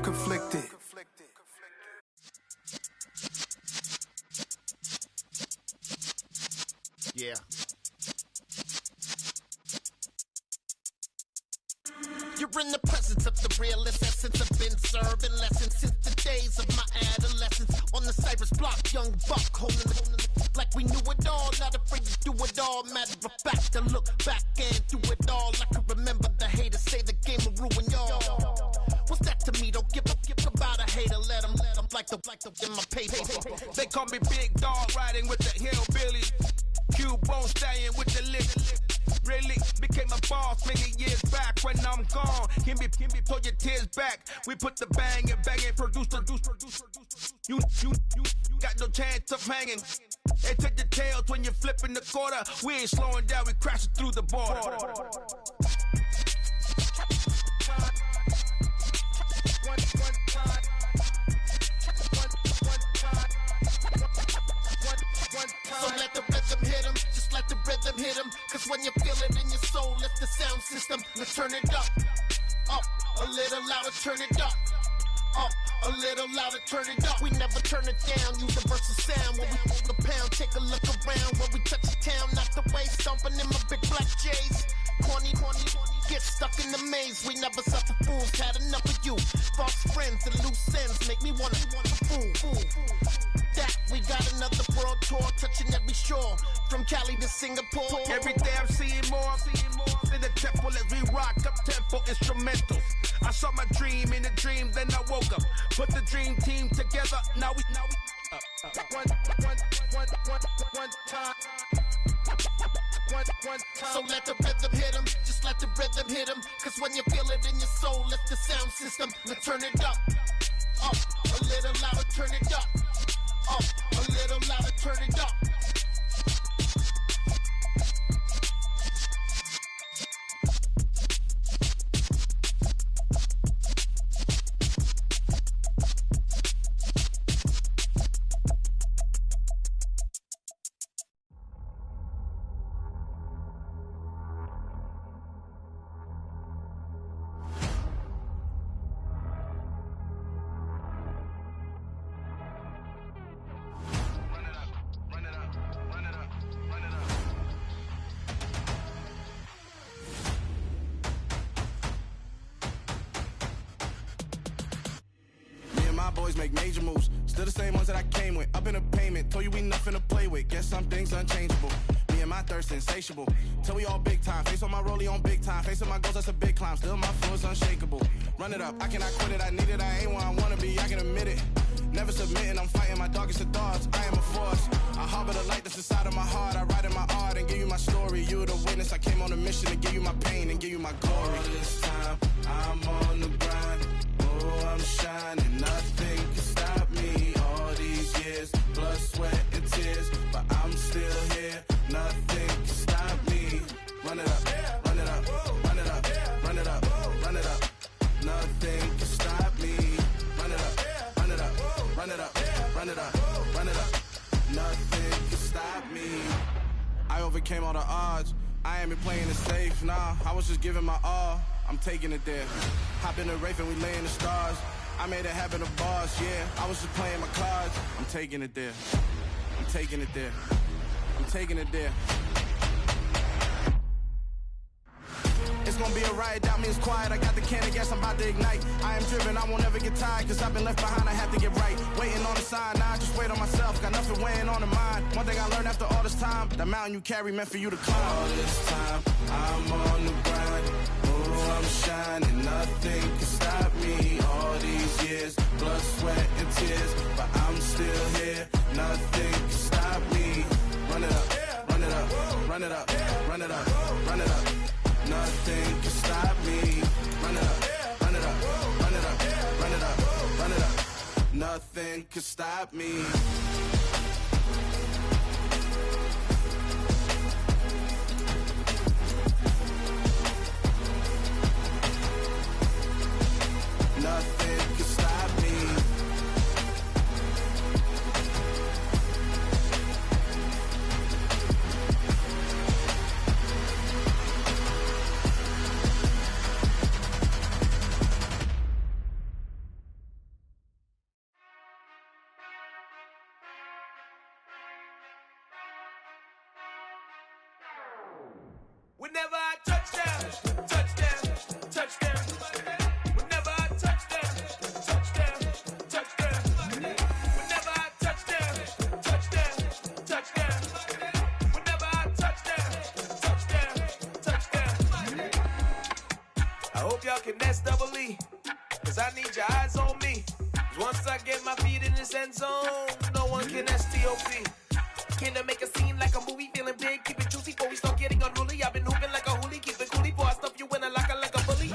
conflicted. Yeah. You're in the presence of the realest essence. I've been serving lessons since the days of my adolescence. On the Cypress block, young buck holding it like we knew it all. Not afraid to do it all. Matter of fact, I look back and do it all. I can remember the haters say the game will ruin y'all. What's that to me? Don't give about a hater. Let them like the in my paper. They call me Big Dog, riding with the hillbillies. Q-Bone stallion with the lick. Really became a boss many years back. When I'm gone, can be pull your tears back. We put the bang and produce. You got no chance of hanging. They take the tails when you're flipping the quarter. We ain't slowing down, we crashing through the border. So let the rhythm hit him, just let the rhythm hit him. Cause when you feel it in your soul, lift the sound system. Let's turn it up, a little louder, turn it up, a little louder, turn it up. We never turn it down, universal sound. When we move the pound, take a look around. When we touch the town, not the way, stomping in my big black J's. Corny, get stuck in the maze. We never suffer fools, had enough of you. False friends and loose ends make me wanna fool. That we got another world tour, touching every shore, from Cali to Singapore. Every day I'm seeing more in the temple as we rock up tempo instrumentals. I saw my dream in a dream, then I woke up. Put the dream team together, now we one time. So let the rhythm hit him, just let the rhythm hit him. Cause when you feel it in your soul, lift the sound system. Let's turn it up, a little louder, turn it up, a little louder, turn it up. Boys make major moves, still the same ones that I came with. Up in a payment, told you we nothing to play with. Guess some things unchangeable. Me and my thirst insatiable. Till we all big time. Face on my rollie on big time. Face on my goals, that's a big climb. Still my flow is unshakable. Run it up, I cannot quit it. I need it, I ain't where I wanna be. I can admit it. Never submitting, I'm fighting my darkest of thoughts. I am a force. I harbor the light that's inside of my heart. I write in my art and give you my story. You the witness. I came on a mission to give you my pain and give you my glory. All this time, I'm on the grind. Oh, I'm shining. Nothing can stop me. All these years, blood, sweat, and tears, but I'm still here. Nothing can stop me. Run it up, run it up, run it up, run it up, run it up. Nothing can stop me. Run it up, run it up, run it up, run it up, run it up. Nothing can stop me. I overcame all the odds. I ain't been playing it safe, nah. I was just giving my all. I'm taking it there. Hop in the Wraith and we lay in the stars. I made it happen to boss, yeah. I was just playing my cards. I'm taking it there. I'm taking it there. I'm taking it there. It's gonna be a riot, doubt me it's quiet. I got the can of gas, I'm about to ignite. I am driven, I won't ever get tired. Cause I've been left behind, I have to get right. Waiting on the sign, now I just wait on myself. Got nothing weighing on the mind. One thing I learned after all this time, the mountain you carry meant for you to climb. All this time, I'm on the grind. Oh, I'm shining, nothing can stop me. All these years, blood, sweat, and tears, but I'm still here. Nothing can stop me. Run it up, run it up, run it up, run it up, run it up. Nothing can stop me. Run it up, run it up, run it up, run it up, run it up. Nothing can stop me. Nothing can stop me. Whenever I touchdown, touchdown, touchdown. Whenever I touchdown, touchdown, touchdown. Whenever I touchdown, touchdown, touchdown. Whenever I touchdown, touchdown, touchdown. I hope y'all can nest double E, cause I need your eyes on me. Once I get my feet in this end zone, no one can STOP. Can I make a scene like a movie, feeling big, keep it juicy before we start getting unruly. I've been hooping like a hoolie, keep it coolie before I stuff you in a locker like a bully.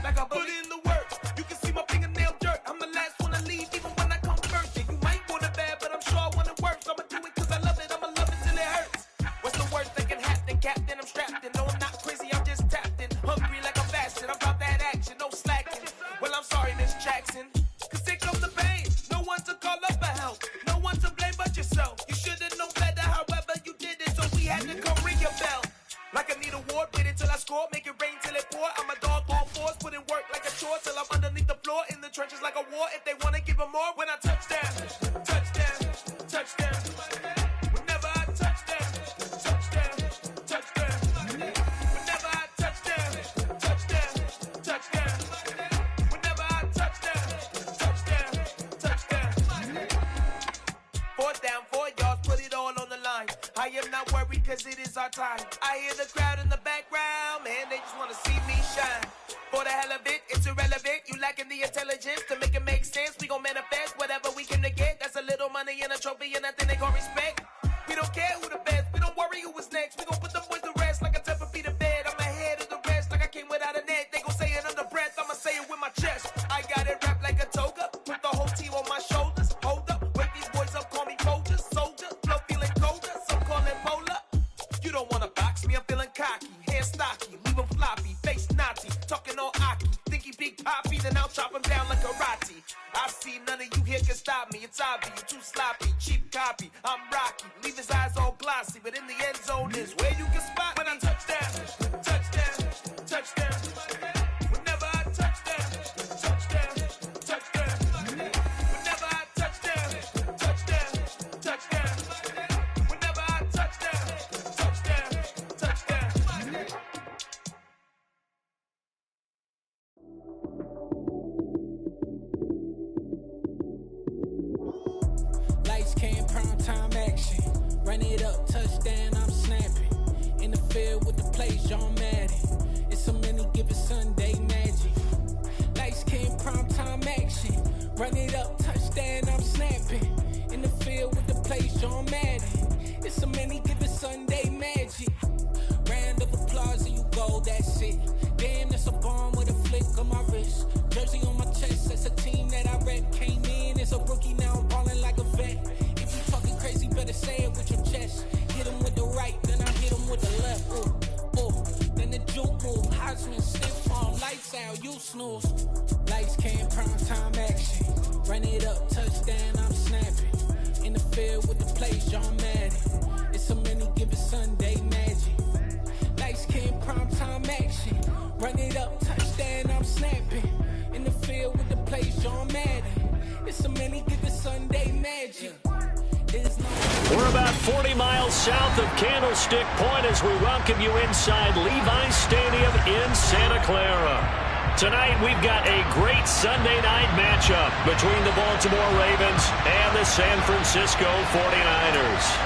Like a bully in the work, you can see my fingernail dirt. I'm the last one to leave, even when I come first. Yeah, you might want it bad, but I'm sure I want it worse. I'ma do it cause I love it, I'ma love it till it hurts. What's the worst that can happen, Captain? I'm strapped in, no I'm not crazy, I'm just tapped in. Hungry like I'm fasting, I'm about that action, no slacking. Well, I'm sorry, Miss Jackson, cause here comes the pain. No one to call up for help, no one to blame but yourself. You should've known better, however you did it, so we had to come ring your bell. Like I need a ward, wait until I score, make it rain till it pour. I'm a dog, all fours, put in work like a chore till I'm underneath the floor, in the trenches like a war. If they wanna give them more, when I touchdown, touchdown, touchdown. Whenever I touchdown, touchdown, touchdown. Whenever I touchdown, touchdown, touchdown. Whenever I touchdown, touchdown, touchdown. 4th down, 4 yards, put it all on the line. I am not worried cause it is our time. I hear the crowd in the background, man, they just wanna see me shine. For the hell of it, it's irrelevant. You lacking the intelligence to make it make sense. We gon' manifest whatever we can to get. That's a little money and a trophy and nothing they call respect. We don't care who the best, we don't worry who was next. We gon' put the boys to rest like a 10 feet of bed. I'm ahead of the rest like I came without a net. They gon' say it under breath, I'ma say it with my chest. I got it wrapped like a toga, put the whole team on my shoulders. Hold up, wake these boys up, call me Folgers. Soldier, flow feeling colder, some call it polar. You don't wanna box me, I'm feeling cocky. Hair stocky, leave him floppy, face naughty. Talking all aki, think he big poppy, then I'll chop him down like karate. I see none of you here can stop me. It's obvious, you too sloppy, cheap copy. I'm Rocky, leave his eyes all glossy, but in the end zone is where you can spot when I touchdown, touchdown, touchdown. Whenever I touchdown, touchdown, touchdown. Whenever I touchdown, touchdown, touchdown. Whenever I touchdown, touchdown, touchdown. Lights came, prime time action. Run it up, touchdown, I'm snapping. In the field with the plays, John Madden. It's so many given Sunday magic. Lights came, prime time action. Run it up, touchdown, I'm snapping. In the field with the plays, John Madden. It's so many given Sunday magic. Round of applause and you go, that's it. Damn, that's a bomb with a flick on my wrist. Jersey on my chest, that's a team that I rep. Came in as a rookie, now I'm ballin' like a vet. If you talking crazy, better say it with your chest. Hit him with the right, then I hit him with the left. Ooh, ooh, then the juke move. Heisman, stiff arm, lights out, you snooze. Lights came, prime time action. Run it up, touchdown, I'm snapping. In the field with the plays, John Madden. It's so many given Sunday magic. Lights came, prime time action. Run it up, touchdown, I'm snapping. In the field with the plays, John Madden. It's so many given Sunday magic. We're about 40 miles south of Candlestick Point as we welcome you inside Levi's Stadium in Santa Clara. Tonight we've got a great Sunday night matchup between the Baltimore Ravens and the San Francisco 49ers.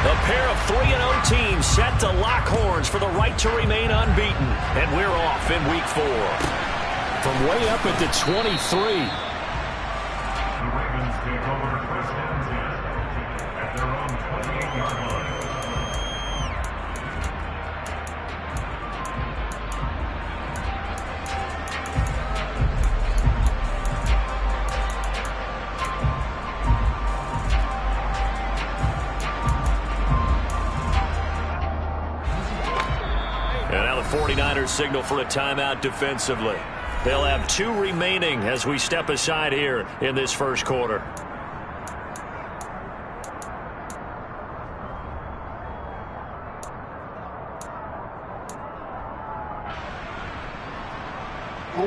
A pair of 3-0 teams set to lock horns for the right to remain unbeaten. And we're off in week 4. From way up at the 23. The Ravens take over first and 10 at their own 28-yard line. And now the 49ers signal for a timeout defensively. They'll have 2 remaining as we step aside here in this first quarter. The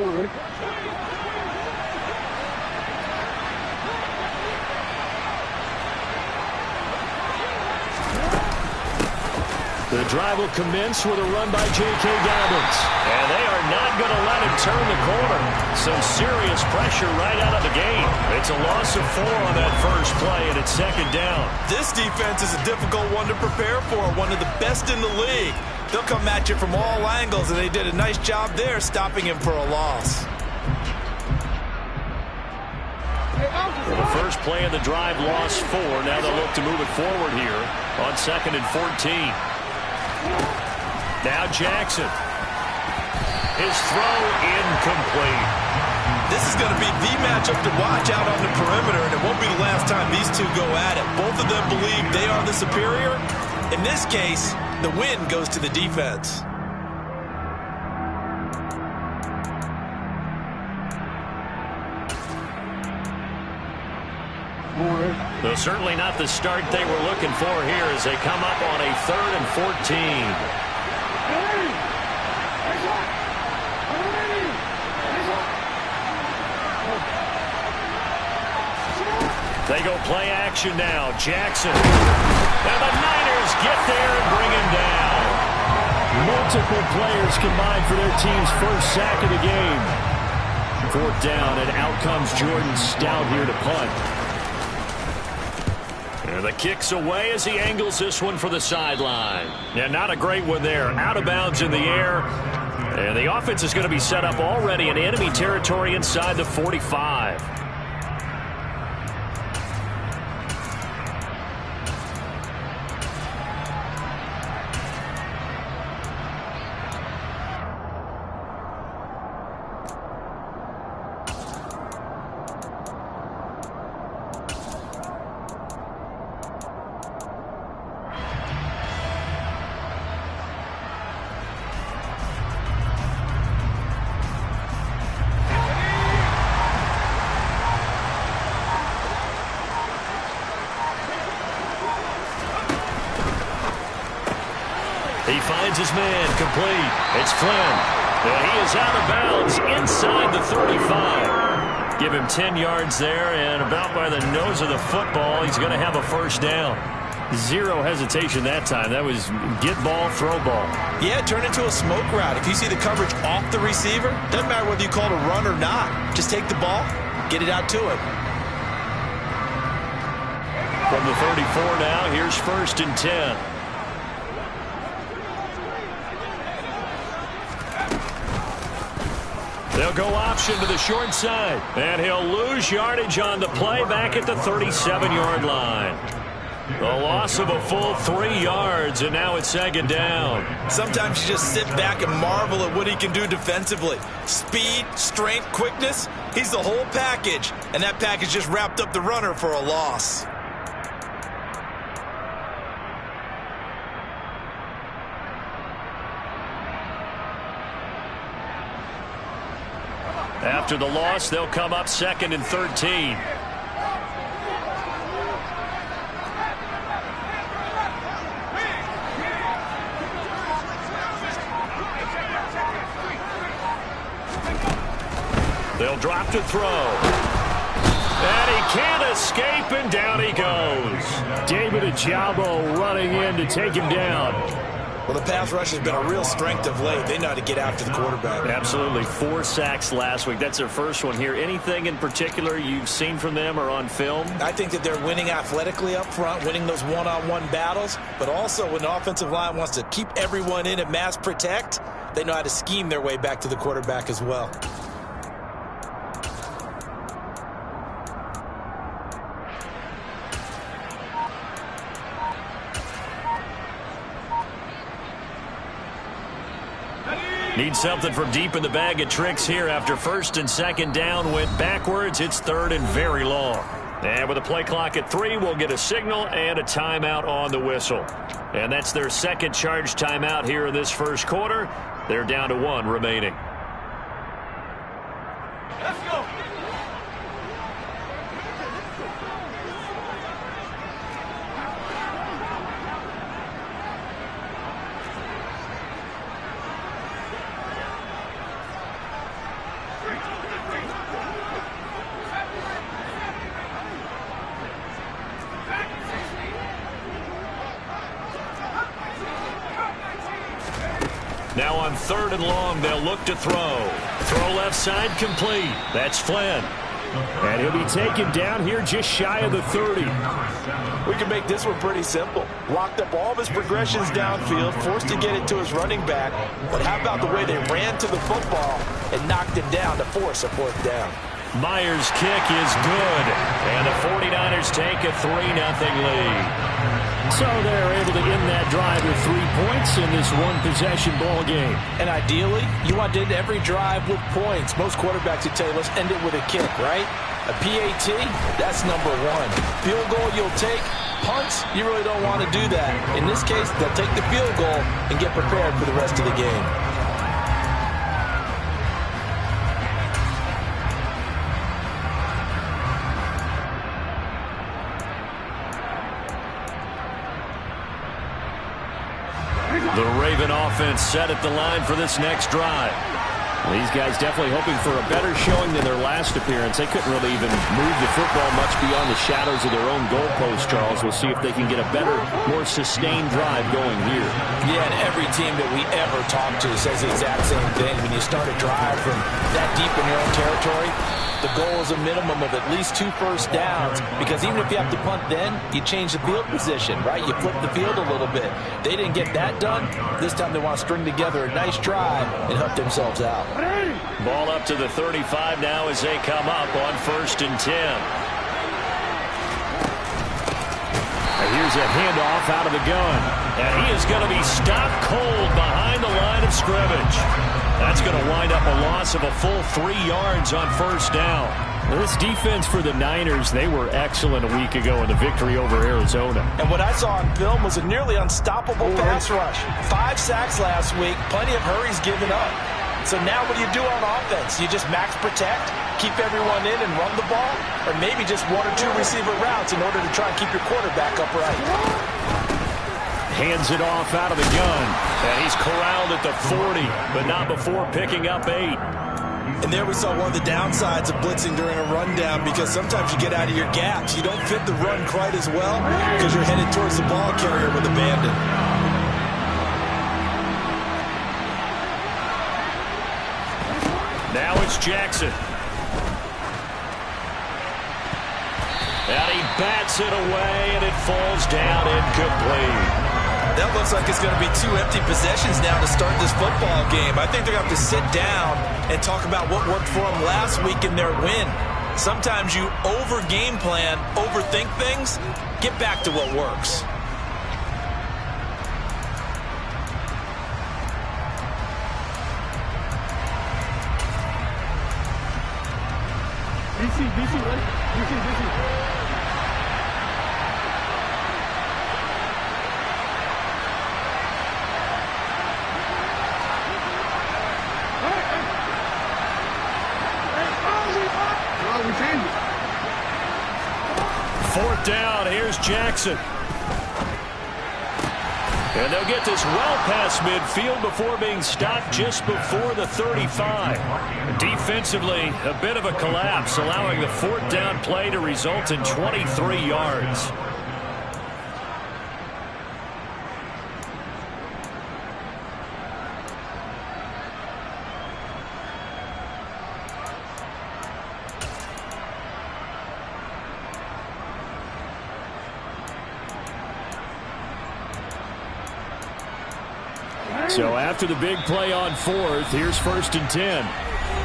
drive will commence with a run by J.K. Dobbins. And they are not going to let him turn the corner. Some serious pressure right out of the game. It's a loss of 4 on that first play, and it's second down. This defense is a difficult one to prepare for, one of the best in the league. They'll come at you from all angles, and they did a nice job there stopping him for a loss. Well, the first play of the drive lost 4. Now they'll look to move it forward here on 2nd and 14. Now Jackson. His throw incomplete. This is going to be the matchup to watch out on the perimeter, and it won't be the last time these two go at it. Both of them believe they are the superior. In this case, the win goes to the defense. Though certainly not the start they were looking for here as they come up on a 3rd and 14. They go play action now. Jackson. And the Niners get there and bring him down. Multiple players combined for their team's first sack of the game. 4th down, and out comes Jordan Stout here to punt. And the kick's away as he angles this one for the sideline. Yeah, not a great one there. Out of bounds in the air. And the offense is going to be set up already in enemy territory inside the 45. He finds his man, complete. It's Flynn. And he is out of bounds inside the 35. Give him 10 yards there, and about by the nose of the football, he's going to have a first down. Zero hesitation that time. That was get ball, throw ball. Yeah, turn into a smoke route. If you see the coverage off the receiver, doesn't matter whether you call it a run or not. Just take the ball, get it out to him. From the 34 now, here's 1st and 10. They'll go option to the short side. And he'll lose yardage on the play back at the 37-yard line. A loss of a full 3 yards, and now it's 2nd down. Sometimes you just sit back and marvel at what he can do defensively. Speed, strength, quickness, he's the whole package. And that package just wrapped up the runner for a loss. After the loss, they'll come up 2nd and 13. They'll drop to throw. And he can't escape, and down he goes. David Ojabo running in to take him down. Well, the pass rush has been a real strength of late. They know how to get after the quarterback. Absolutely. 4 sacks last week. That's their first one here. Anything in particular you've seen from them or on film? I think that they're winning athletically up front, winning those one-on-one battles, but also when the offensive line wants to keep everyone in and mass protect, they know how to scheme their way back to the quarterback as well. Need something from deep in the bag of tricks here after 1st and 2nd down went backwards. It's 3rd and very long. And with a play clock at 3, we'll get a signal and a timeout on the whistle. And that's their second charge timeout here in this first quarter. They're down to 1 remaining. Let's go. Now on 3rd and long, they'll look to throw. Throw left side complete. That's Flynn. And he'll be taken down here just shy of the 30. We can make this one pretty simple. Locked up all of his progressions downfield, forced to get it to his running back. But how about the way they ran to the football and knocked him down to force a 4th down? Myers' kick is good. And the 49ers take a 3-0 lead. So they're able to end that drive with 3 points in this one-possession ball game. And ideally, you want to end every drive with points. Most quarterbacks would tell you, let's end it with a kick, right? A PAT, that's number 1. Field goal you'll take. Punts, you really don't want to do that. In this case, they'll take the field goal and get prepared for the rest of the game. The Raven offense set at the line for this next drive. These guys definitely hoping for a better showing than their last appearance. They couldn't really even move the football much beyond the shadows of their own goalpost, Charles. We'll see if they can get a better, more sustained drive going here. Yeah, and every team that we ever talk to says the exact same thing. When you start a drive from that deep in your own territory, the goal is a minimum of at least 2 first downs, because even if you have to punt then, you change the field position, right? You flip the field a little bit. They didn't get that done. This time they want to string together a nice drive and help themselves out. Ball up to the 35 now as they come up on 1st and 10. Here's a handoff out of the gun. And he is going to be stopped cold behind the line of scrimmage. That's going to wind up a loss of a full 3 yards on 1st down. This defense for the Niners, they were excellent a week ago in the victory over Arizona. And what I saw on film was a nearly unstoppable pass rush. 5 sacks last week, plenty of hurries given up. So now what do you do on offense? You just max protect, keep everyone in and run the ball? Or maybe just 1 or 2 receiver routes in order to try and keep your quarterback upright? Hands it off out of the gun. And he's corralled at the 40, but not before picking up 8. And there we saw one of the downsides of blitzing during a rundown, because sometimes you get out of your gaps. You don't fit the run quite as well because you're headed towards the ball carrier with abandon. Now it's Jackson. And he bats it away, and it falls down incomplete. That looks like it's going to be 2 empty possessions now to start this football game. I think they're going to have to sit down and talk about what worked for them last week in their win. Sometimes you over-game plan, overthink things, get back to what works. DC. Fourth down, here's Jackson. And they'll get this well past midfield before being stopped just before the 35. Defensively, a bit of a collapse, allowing the 4th down play to result in 23 yards. So after the big play on 4th, here's 1st and 10.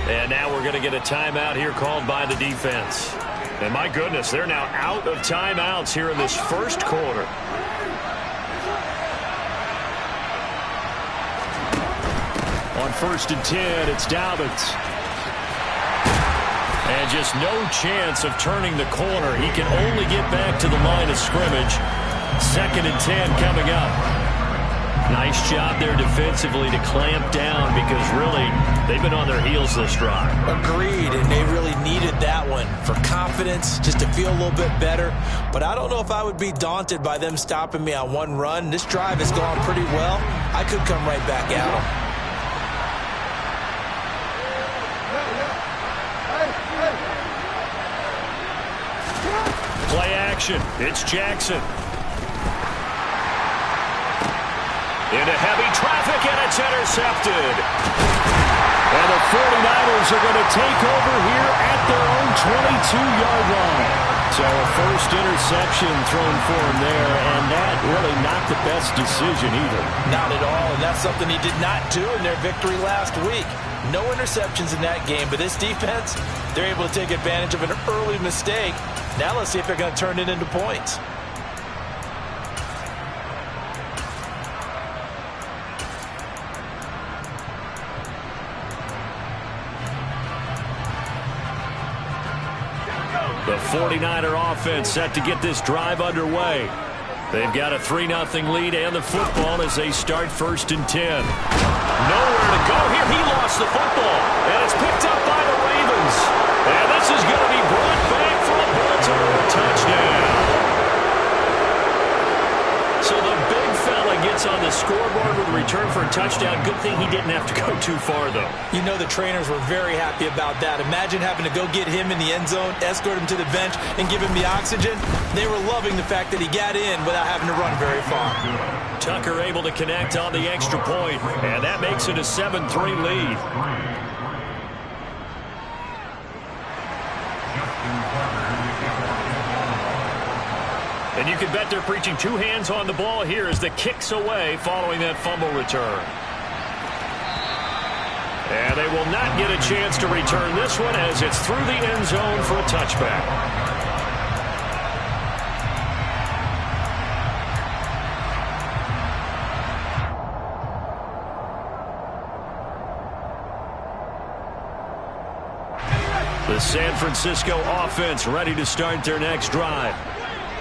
And now we're going to get a timeout here called by the defense. And my goodness, they're now out of timeouts here in this 1st quarter. On 1st and 10, it's Dobbins. And just no chance of turning the corner. He can only get back to the line of scrimmage. 2nd and 10 coming up. Nice job there defensively to clamp down, because really they've been on their heels this drive. Agreed, and they really needed that one for confidence, just to feel a little bit better. But I don't know if I would be daunted by them stopping me on one run. This drive has gone pretty well. I could come right back at them. Play action. It's Jackson. Into heavy traffic. Terrific, and it's intercepted. And the 49ers are going to take over here at their own 22-yard line. So a first interception thrown for him there, and that really not the best decision either. Not at all, and that's something he did not do in their victory last week. No interceptions in that game, but this defense, they're able to take advantage of an early mistake. Now let's see if they're going to turn it into points. The 49er offense set to get this drive underway. They've got a 3-0 lead and the football as they start 1st and 10. Nowhere to go here. He lost the football, and it's picked up by the Ravens. And this is going to be brought back for a Baltimore touchdown. So the big fella gets on the scoreboard with a return for a touchdown. Good thing he didn't have to go too far, though. You know the trainers were very happy about that. Imagine having to go get him in the end zone, escort him to the bench, and give him the oxygen. They were loving the fact that he got in without having to run very far. Tucker able to connect on the extra point, and that makes it a 7-3 lead. And you can bet they're preaching 2 hands on the ball here as the kick's away following that fumble return. And they will not get a chance to return this one as it's through the end zone for a touchback. The San Francisco offense ready to start their next drive.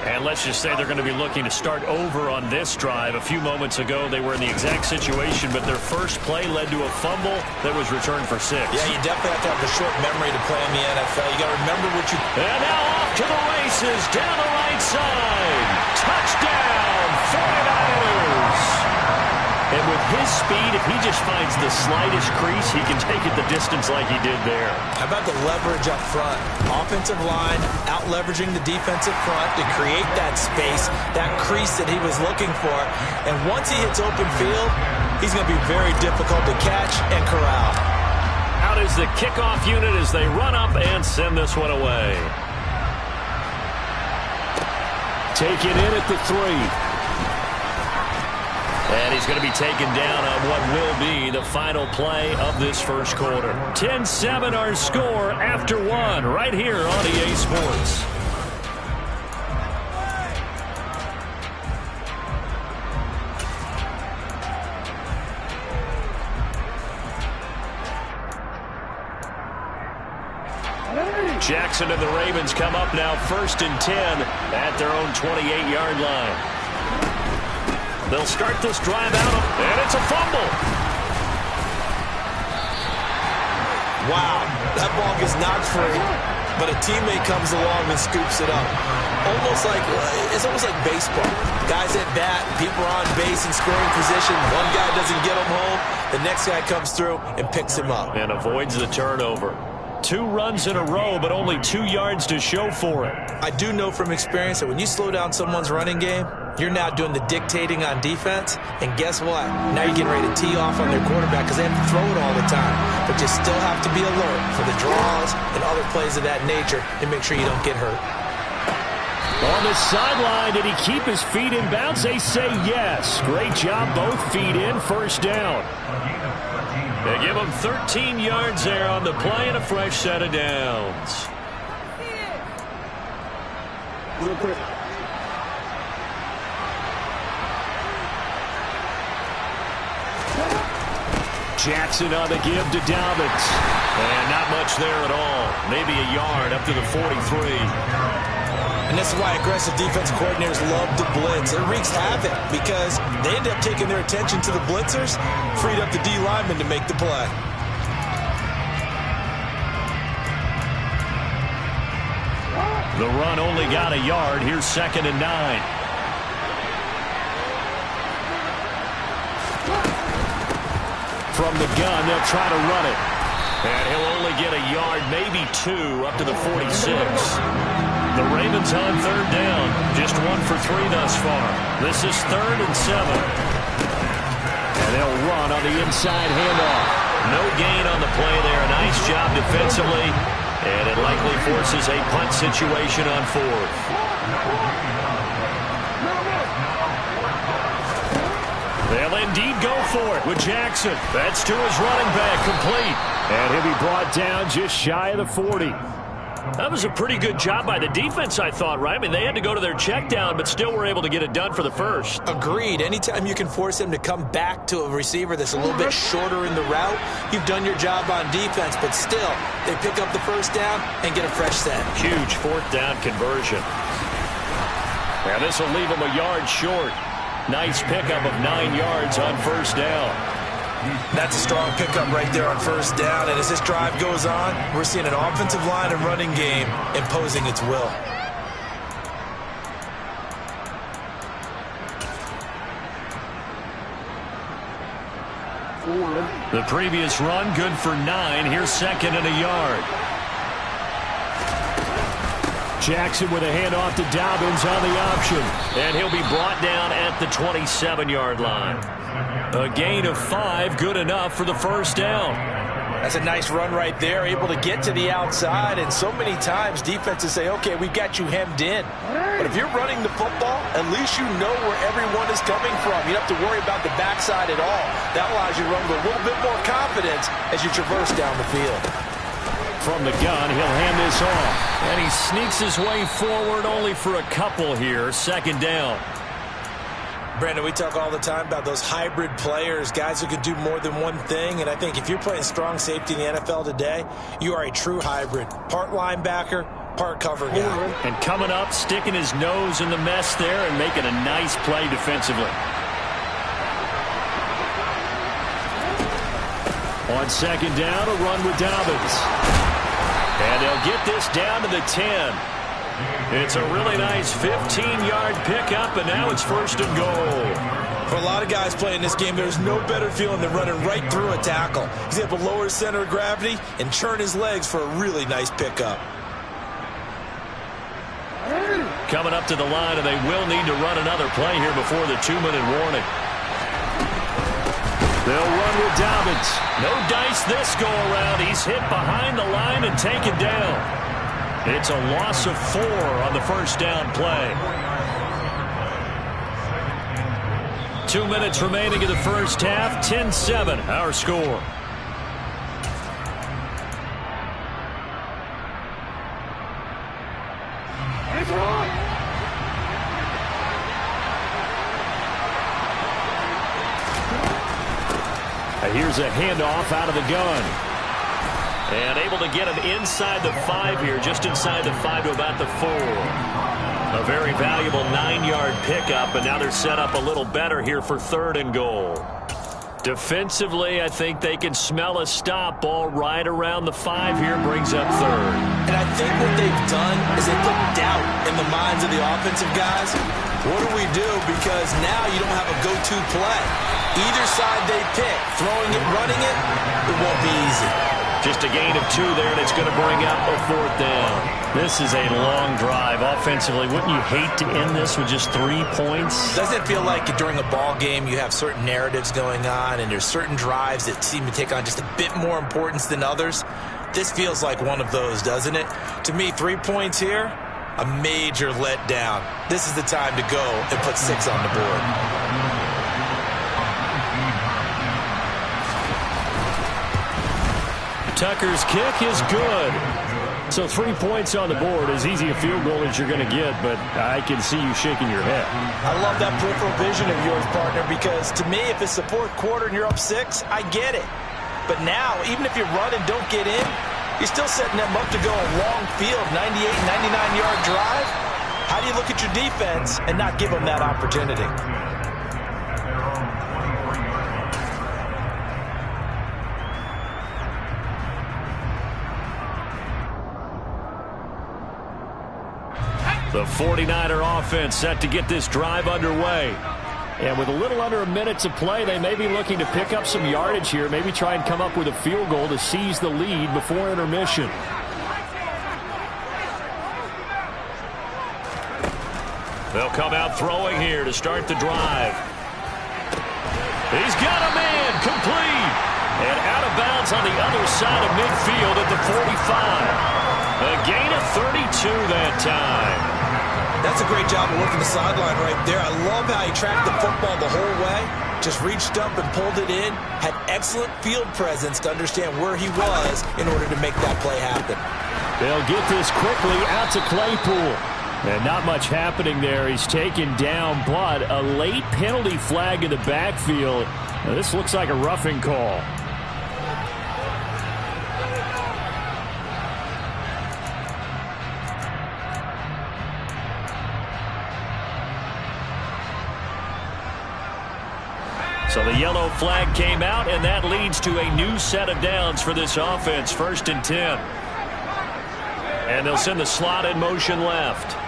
And let's just say they're going to be looking to start over on this drive. A few moments ago, they were in the exact situation, but their first play led to a fumble that was returned for 6. Yeah, you definitely have to have a short memory to play in the NFL. You got to remember what you... And now off to the races, down the right side. Touchdown, 49ers. And with his speed, if he just finds the slightest crease, he can take it the distance like he did there. How about the leverage up front? Offensive line out-leveraging the defensive front to create that space, that crease that he was looking for. And once he hits open field, he's going to be very difficult to catch and corral. Out is the kickoff unit as they run up and send this one away. Take it in at the 3. And he's going to be taken down on what will be the final play of this first quarter. 10-7 our score after 1 right here on EA Sports. Jackson and the Ravens come up now 1st and 10 at their own 28-yard line. They'll start this drive out, and it's a fumble. Wow, that ball gets knocked free, but a teammate comes along and scoops it up. It's almost like baseball. Guys at bat, people are on base in scoring position. One guy doesn't get him home. The next guy comes through and picks him up. And avoids the turnover. 2 runs in a row, but only 2 yards to show for it. I do know from experience that when you slow down someone's running game, you're now doing the dictating on defense, and guess what? Now you're getting ready to tee off on their quarterback because they have to throw it all the time. But you still have to be alert for the draws and other plays of that nature to make sure you don't get hurt. On the sideline, did he keep his feet in bounds? They say yes. Great job, both feet in, 1st down. They give him 13 yards there on the play and a fresh set of downs. Real quick. Jackson on the give to Dobbins. And not much there at all. Maybe a yard up to the 43. And this is why aggressive defensive coordinators love to blitz. It wreaks havoc because they end up taking their attention to the blitzers, freed up the D lineman to make the play. The run only got a yard. Here's 2nd and 9. From the gun, they'll try to run it. And he'll only get a yard, maybe 2, up to the 46. The Ravens on 3rd down. Just 1 for 3 thus far. This is 3rd and 7. And they'll run on the inside handoff. No gain on the play there. A nice job defensively. And it likely forces a punt situation on 4th. They'll indeed go for it with Jackson. That's to his running back, complete. And he'll be brought down just shy of the 40. That was a pretty good job by the defense, I thought, right? I mean, they had to go to their check down, but still were able to get it done for the first. Agreed. Anytime you can force him to come back to a receiver that's a little bit shorter in the route, you've done your job on defense, but still, they pick up the first down and get a fresh set. Huge 4th down conversion. And this will leave him a yard short. Nice pickup of 9 yards on first down. That's a strong pickup right there on first down. And as this drive goes on, we're seeing an offensive line and running game imposing its will. The previous run, good for 9. Here's 2nd and a yard. Jackson with a handoff to Dobbins on the option. And he'll be brought down at the 27-yard line. A gain of 5, good enough for the first down. That's a nice run right there, able to get to the outside. And so many times defenses say, okay, we've got you hemmed in. But if you're running the football, at least you know where everyone is coming from. You don't have to worry about the backside at all. That allows you to run with a little bit more confidence as you traverse down the field. From the gun, he'll hand this off. And he sneaks his way forward only for a couple here. 2nd down. Brandon, we talk all the time about those hybrid players, guys who can do more than one thing. And I think if you're playing strong safety in the NFL today, you are a true hybrid. Part linebacker, part cover guy. And coming up, sticking his nose in the mess there and making a nice play defensively. On 2nd down, a run with Dobbins. And they'll get this down to the 10. It's a really nice 15-yard pickup, and now it's 1st and goal. For a lot of guys playing this game, there's no better feeling than running right through a tackle. He's able to lower his center of gravity and churn his legs for a really nice pickup. Coming up to the line, and they will need to run another play here before the 2-minute warning. They'll run with Dobbins. No dice this go-around. He's hit behind the line and taken down. It's a loss of 4 on the first down play. 2 minutes remaining in the first half. 10-7, our score. Here's a handoff out of the gun. And able to get him inside the 5 here, just inside the 5 to about the 4. A very valuable 9-yard pickup, and now they're set up a little better here for 3rd and goal. Defensively, I think they can smell a stop. Ball right around the 5 here, brings up 3rd. And I think what they've done is they put doubt in the minds of the offensive guys. What do we do? Because now you don't have a go-to play. Either side they pick, throwing it, running it, it won't be easy. Just a gain of 2 there, and it's going to bring up a 4th down. This is a long drive offensively. Wouldn't you hate to end this with just 3 points? Doesn't it feel like during a ball game you have certain narratives going on and there's certain drives that seem to take on just a bit more importance than others? This feels like one of those, doesn't it? To me, 3 points here, a major letdown. This is the time to go and put 6 on the board. Tucker's kick is good. So 3 points on the board, as easy a field goal as you're going to get, but I can see you shaking your head. I love that peripheral vision of yours, partner, because to me, if it's the 4th quarter and you're up 6, I get it. But now, even if you run and don't get in, you're still setting them up to go a long field, 98, 99-yard drive. How do you look at your defense and not give them that opportunity? The 49er offense set to get this drive underway. And with a little under a minute to play, they may be looking to pick up some yardage here, maybe try and come up with a field goal to seize the lead before intermission. They'll come out throwing here to start the drive. He's got a man, complete. And out of bounds on the other side of midfield at the 45. A gain of 32 that time. That's a great job of working the sideline right there. I love how he tracked the football the whole way. Just reached up and pulled it in. Had excellent field presence to understand where he was in order to make that play happen. They'll get this quickly out to Claypool. And not much happening there. He's taken down, but a late penalty flag in the backfield. Now, this looks like a roughing call. So the yellow flag came out, and that leads to a new set of downs for this offense. 1st and 10. And they'll send the slot in motion left.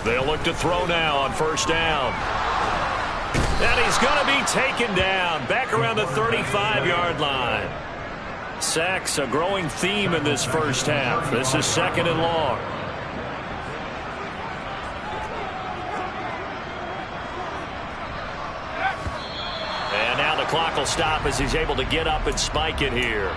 They'll look to throw now on 1st down. And he's going to be taken down back around the 35-yard line. Sacks a growing theme in this first half. This is 2nd and long. And now the clock will stop as he's able to get up and spike it here.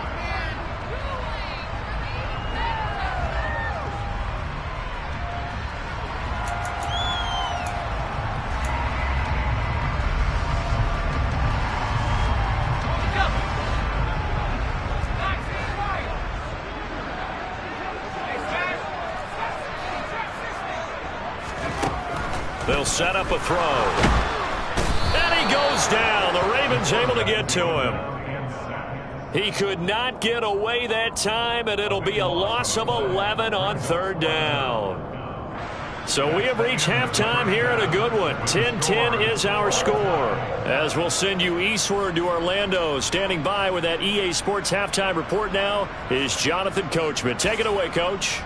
They'll set up a throw. And he goes down. The Ravens able to get to him. He could not get away that time, and it'll be a loss of 11 on 3rd down. So we have reached halftime here at a good one. 10-10 is our score. As we'll send you eastward to Orlando. Standing by with that EA Sports halftime report now is Jonathan Coachman. Take it away, Coach.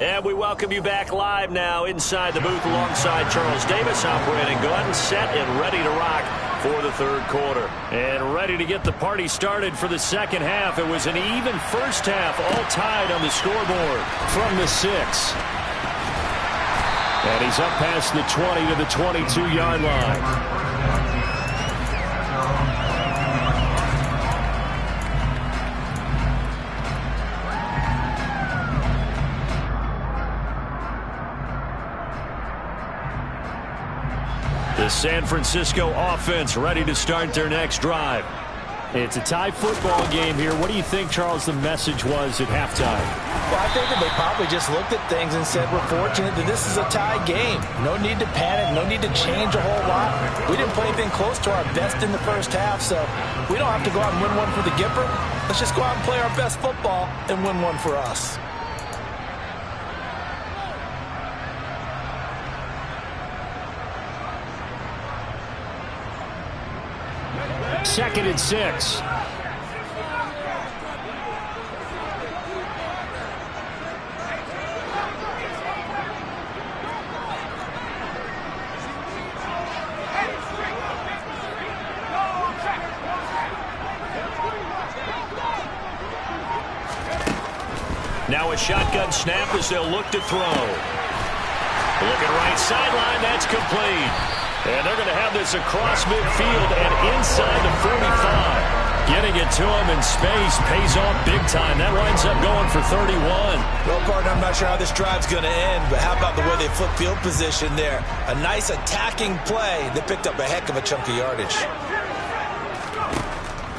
And we welcome you back live now inside the booth alongside Charles Davis, operating gun, set and ready to rock for the 3rd quarter. And ready to get the party started for the 2nd half. It was an even first half, all tied on the scoreboard from the 6. And he's up past the 20 to the 22-yard line. The San Francisco offense ready to start their next drive. It's a tie football game here. What do you think, Charles, the message was at halftime? Well, I think that they probably just looked at things and said, we're fortunate that this is a tie game. No need to panic. No need to change a whole lot. We didn't play anything close to our best in the first half, so we don't have to go out and win one for the Gipper. Let's just go out and play our best football and win one for us. Second and 6. Now a shotgun snap as they'll look to throw. Looking right sideline, that's complete. And they're going to have this across midfield and inside the 45. Getting it to him in space pays off big time. That winds up going for 31. Well, partner, I'm not sure how this drive's going to end, but how about the way they flip field position there? A nice attacking play that picked up a heck of a chunk of yardage.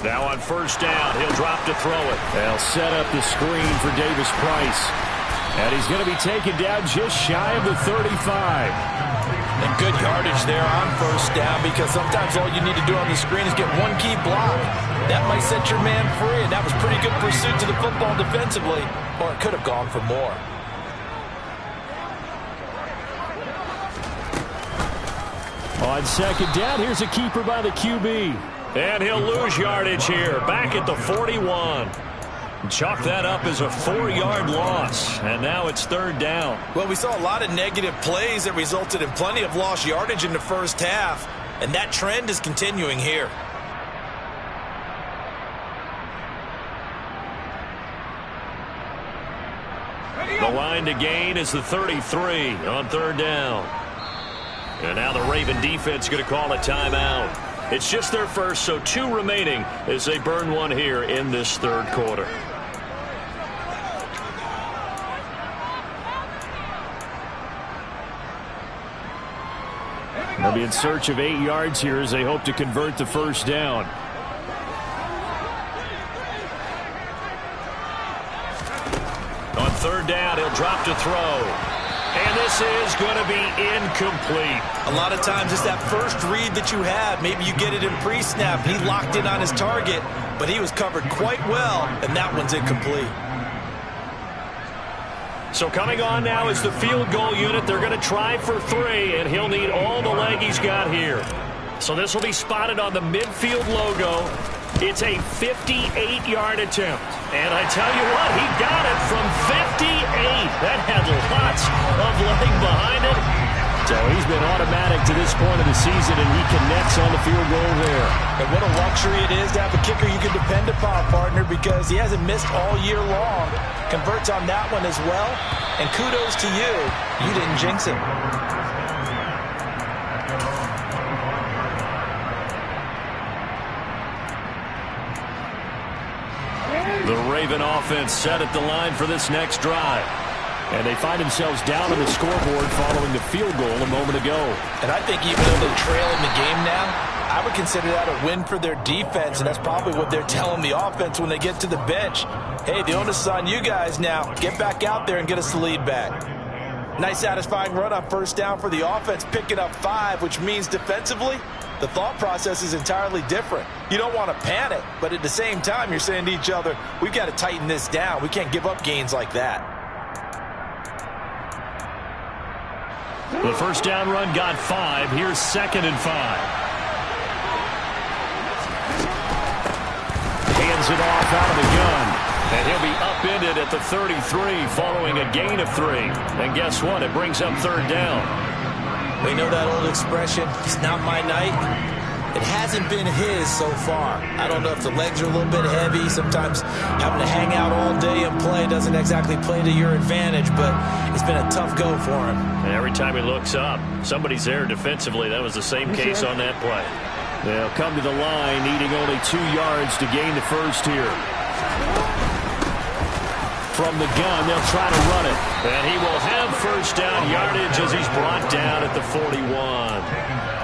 Now on 1st down, he'll drop to throw it. They'll set up the screen for Davis Price. And he's going to be taken down just shy of the 35. And good yardage there on 1st down, because sometimes all you need to do on the screen is get one key block. That might set your man free, and that was pretty good pursuit to the football defensively, or it could have gone for more. On 2nd down, here's a keeper by the QB. And he'll lose yardage here, back at the 41. Chalk that up as a 4-yard loss, and now it's 3rd down. Well, we saw a lot of negative plays that resulted in plenty of lost yardage in the first half, and that trend is continuing here. line to gain is the 33 on third down. And now the Raven defense going to call a timeout. It's just their first, so 2 remaining as they burn one here in this third quarter. They'll be in search of 8 yards here as they hope to convert the first down. On third down, he'll drop to throw. And this is going to be incomplete. A lot of times it's that first read that you have. Maybe you get it in pre-snap. He locked in on his target, but he was covered quite well, and that one's incomplete. So coming on now is the field goal unit. They're going to try for 3, and he'll need all the leg he's got here. So this will be spotted on the midfield logo. It's a 58-yard attempt. And I tell you what, he got it from 58. That had lots of leg behind it. So he's been automatic to this point of the season, and he connects on the field goal there. And what a luxury it is to have a kicker you can depend upon, partner, because he hasn't missed all year long. Converts on that one as well. And kudos to you. You didn't jinx it. The Raven offense set at the line for this next drive. And they find themselves down on the scoreboard following the field goal a moment ago. And I think even though they're trailing the game now, I would consider that a win for their defense, and that's probably what they're telling the offense when they get to the bench. Hey, the onus is on you guys now. Get back out there and get us the lead back. Nice satisfying run on first down for the offense, picking up 5, which means defensively, the thought process is entirely different. You don't want to panic, but at the same time, you're saying to each other, we've got to tighten this down. We can't give up gains like that. The first down run got 5. Here's 2nd and 5. Hands it off out of the gun. And he'll be upended at the 33 following a gain of 3. And guess what? It brings up third down. We know that old expression, it's not my night. It hasn't been his so far. I don't know if the legs are a little bit heavy. Sometimes having to hang out all day and play doesn't exactly play to your advantage, but it's been a tough go for him. And every time he looks up, somebody's there defensively. That was the same case on that play. They'll come to the line, needing only 2 yards to gain the first here. From the gun, they'll try to run it. And he will have first down yardage as he's brought down at the 41.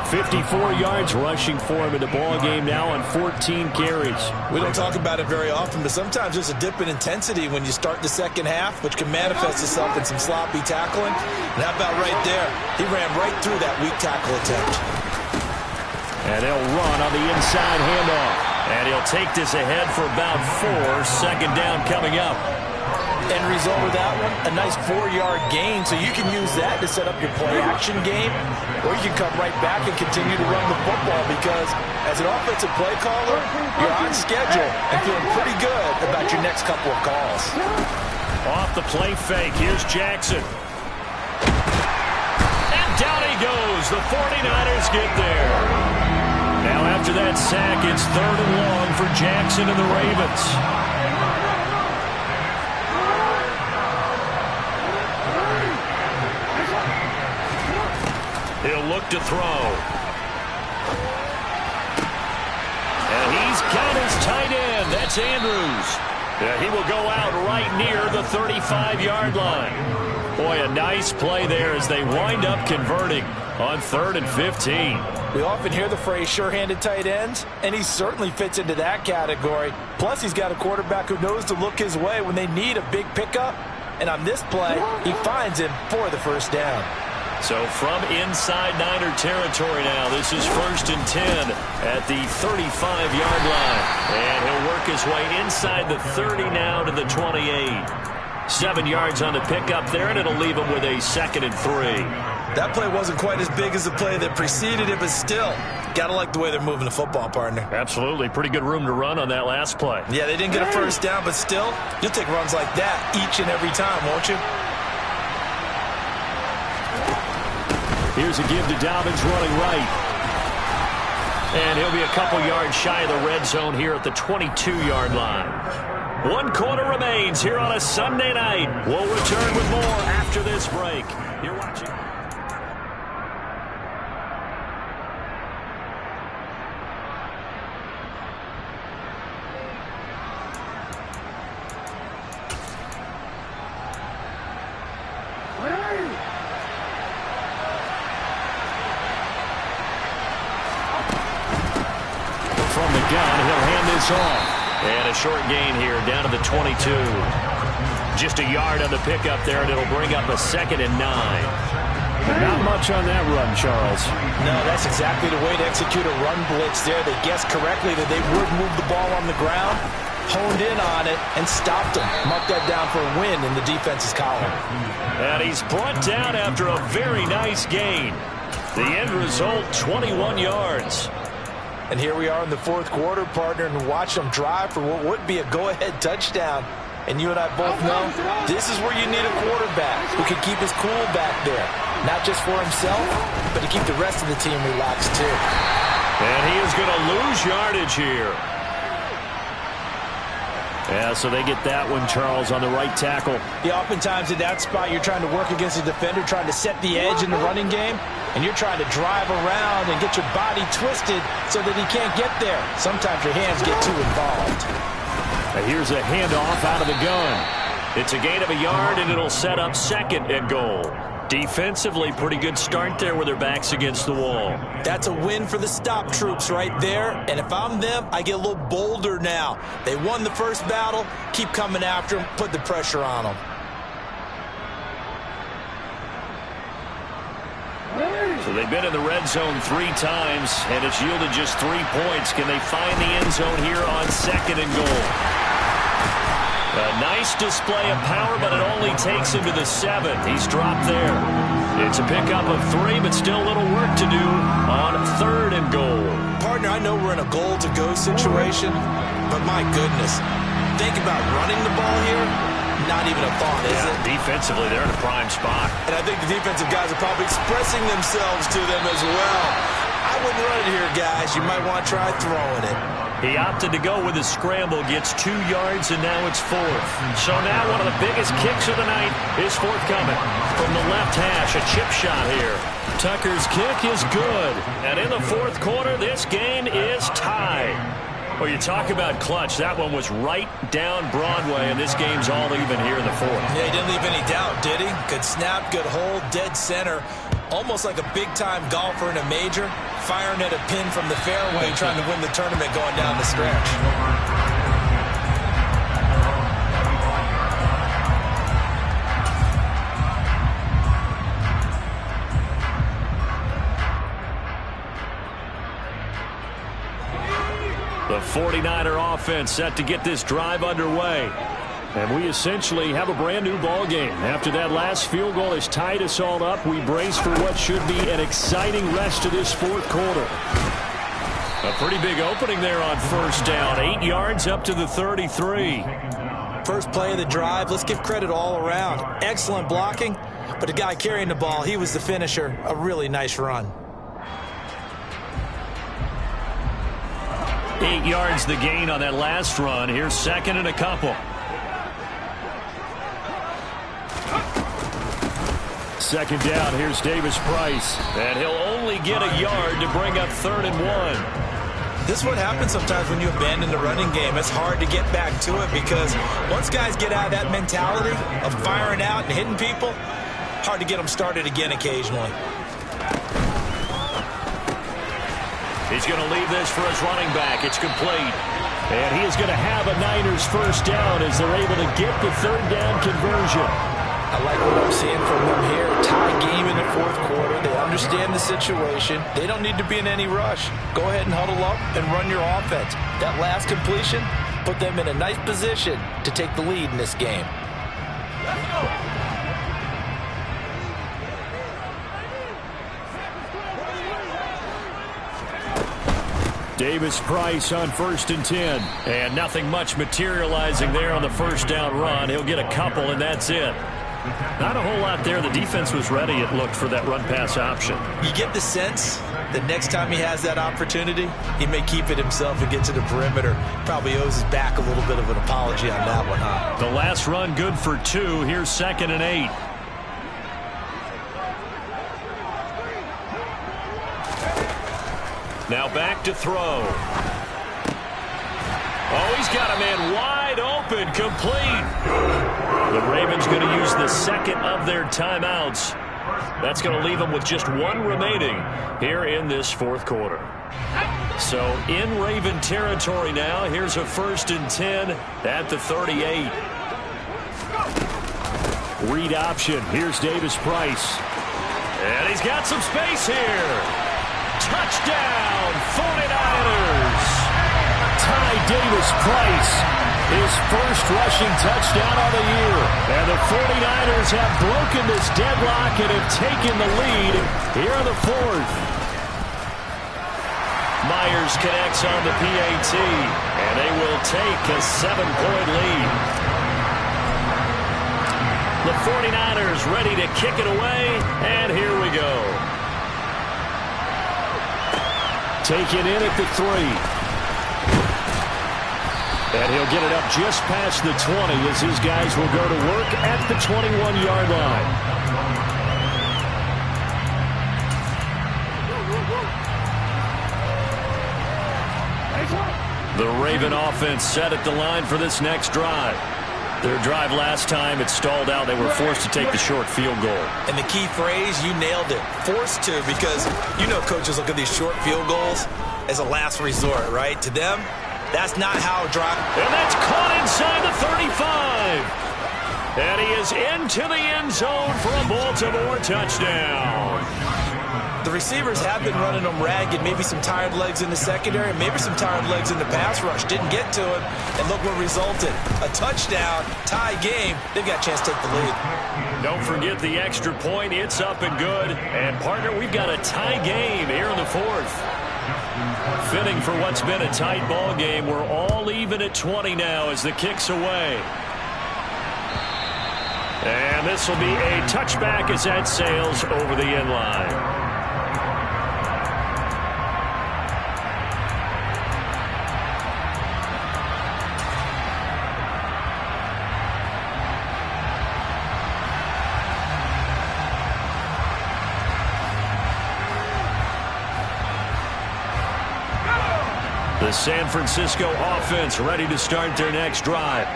54 yards rushing for him in the ball game now on 14 carries. We don't talk about it very often, but sometimes there's a dip in intensity when you start the second half, which can manifest itself in some sloppy tackling. And how about right there? He ran right through that weak tackle attempt. And they'll run on the inside handoff. And he'll take this ahead for about 4. Second down coming up. End result of that one, a nice 4-yard gain, so you can use that to set up your play-action game, or you can come right back and continue to run the football because as an offensive play caller, you're on schedule and feeling pretty good about your next couple of calls. Off the play fake, here's Jackson. And down he goes. The 49ers get there. Now after that sack, it's 3rd and long for Jackson and the Ravens. He'll look to throw. And he's got his tight end. That's Andrews. Yeah, he will go out right near the 35-yard line. Boy, a nice play there as they wind up converting on 3rd and 15. We often hear the phrase sure-handed tight ends, and he certainly fits into that category. Plus, he's got a quarterback who knows to look his way when they need a big pickup. And on this play, he finds him for the first down. So from inside Niner territory now, this is 1st and 10 at the 35-yard line. And he'll work his way inside the 30 now to the 28. 7 yards on the pickup there, and it'll leave him with a 2nd and 3. That play wasn't quite as big as the play that preceded it, but still, got to like the way they're moving the football, partner. Absolutely. Pretty good room to run on that last play. Yeah, they didn't get a first down, but still, you'll take runs like that each and every time, won't you? Here's a give to Dobbins running right. And he'll be a couple yards shy of the red zone here at the 22-yard line. 1 quarter remains here on a Sunday night. We'll return with more after this break. You're watching. From the gun, he'll hand this off. And a short gain here, down to the 22. Just a yard on the pickup there, and it'll bring up a 2nd and 9. Not much on that run, Charles. No, that's exactly the way to execute a run blitz there. They guessed correctly that they would move the ball on the ground, honed in on it, and stopped them. Marked that down for a win in the defense's column. And he's brought down after a very nice gain. The end result, 21 yards. And here we are in the 4th quarter, partner, and watch them drive for what would be a go-ahead touchdown. And you and I both know this is where you need a quarterback who can keep his cool back there. Not just for himself, but to keep the rest of the team relaxed too. And he is going to lose yardage here. Yeah, so they get that one, Charles, on the right tackle. Yeah, oftentimes in that spot, you're trying to work against a defender, trying to set the edge in the running game, and you're trying to drive around and get your body twisted so that he can't get there. Sometimes your hands get too involved. Now here's a handoff out of the gun. It's a gain of a yard, and it'll set up 2nd and goal. Defensively, pretty good start there with their backs against the wall. That's a win for the stop troops right there. And if I'm them, I get a little bolder now. They won the first battle. Keep coming after them. Put the pressure on them. So they've been in the red zone 3 times, and it's yielded just 3 points. Can they find the end zone here on 2nd and goal? A nice display of power, but it only takes him to the 7. He's dropped there. It's a pickup of 3, but still a little work to do on 3rd and goal. Partner, I know we're in a goal-to-go situation, but my goodness, think about running the ball here. Not even a thought, is it? Defensively, they're in a prime spot. And I think the defensive guys are probably expressing themselves to them as well. I wouldn't run it here, guys. You might want to try throwing it. He opted to go with a scramble, gets 2 yards, and now it's 4th. So now one of the biggest kicks of the night is forthcoming. From the left hash, a chip shot here. Tucker's kick is good. And in the 4th quarter, this game is tied. Well, you talk about clutch. That one was right down Broadway, and this game's all even here in the 4th. Yeah, he didn't leave any doubt, did he? Good snap, good hold, dead center. Almost like a big-time golfer in a major, firing at a pin from the fairway, trying to win the tournament going down the stretch. The 49er offense set to get this drive underway. And we essentially have a brand new ball game. After that last field goal has tied us all up, we brace for what should be an exciting rest of this 4th quarter. A pretty big opening there on 1st down. 8 yards up to the 33. First play of the drive, let's give credit all around. Excellent blocking, but the guy carrying the ball, he was the finisher. A really nice run. 8 yards the gain on that last run. Here's 2nd and a couple. 2nd down, here's Davis Price. And he'll only get a yard to bring up 3rd and 1. This is what happens sometimes when you abandon the running game. It's hard to get back to it because once guys get out of that mentality of firing out and hitting people, hard to get them started again occasionally. He's going to leave this for his running back. It's complete. And he is going to have a Niners first down as they're able to get the 3rd down conversion. I like what I'm seeing from them here. Tie game in the 4th quarter. They understand the situation. They don't need to be in any rush. Go ahead and huddle up and run your offense. That last completion put them in a nice position to take the lead in this game. Let's go. Davis Price on 1st and 10. And nothing much materializing there on the 1st down run. He'll get a couple, and that's it. Not a whole lot there. The defense was ready, it looked, for that run-pass option. You get the sense the next time he has that opportunity, he may keep it himself and get to the perimeter. Probably owes his back a little bit of an apology on that one, huh? The last run good for 2. Here's 2nd and 8. Now back to throw. Oh, he's got a man wide open, complete. The Ravens going to use the second of their timeouts. That's going to leave them with just 1 remaining here in this 4th quarter. So in Raven territory now, here's a 1st and 10 at the 38. Read option. Here's Davis Price. And he's got some space here. Touchdown, 49ers. Ty Davis Price, his first rushing touchdown of the year. And the 49ers have broken this deadlock and have taken the lead here in the 4th. Myers connects on the PAT, and they will take a 7-point lead. The 49ers ready to kick it away, and here we go. Taken in at the 3. And he'll get it up just past the 20 as his guys will go to work at the 21-yard line. The Raven offense set at the line for this next drive. Their drive last time, it stalled out. They were forced to take the short field goal. And the key phrase, you nailed it. Forced to, because you know coaches look at these short field goals as a last resort, right? To them, that's not how drive. And that's caught inside the 35. And he is into the end zone for a Baltimore touchdown. The receivers have been running them ragged. Maybe some tired legs in the secondary, maybe some tired legs in the pass rush. Didn't get to him, and look what resulted. A touchdown, tie game. They've got a chance to take the lead. Don't forget the extra point. It's up and good. And, partner, we've got a tie game here in the 4th. Fitting for what's been a tight ball game. We're all even at 20 now as the kick's away. And this will be a touchback as that sails over the end line. The San Francisco offense ready to start their next drive.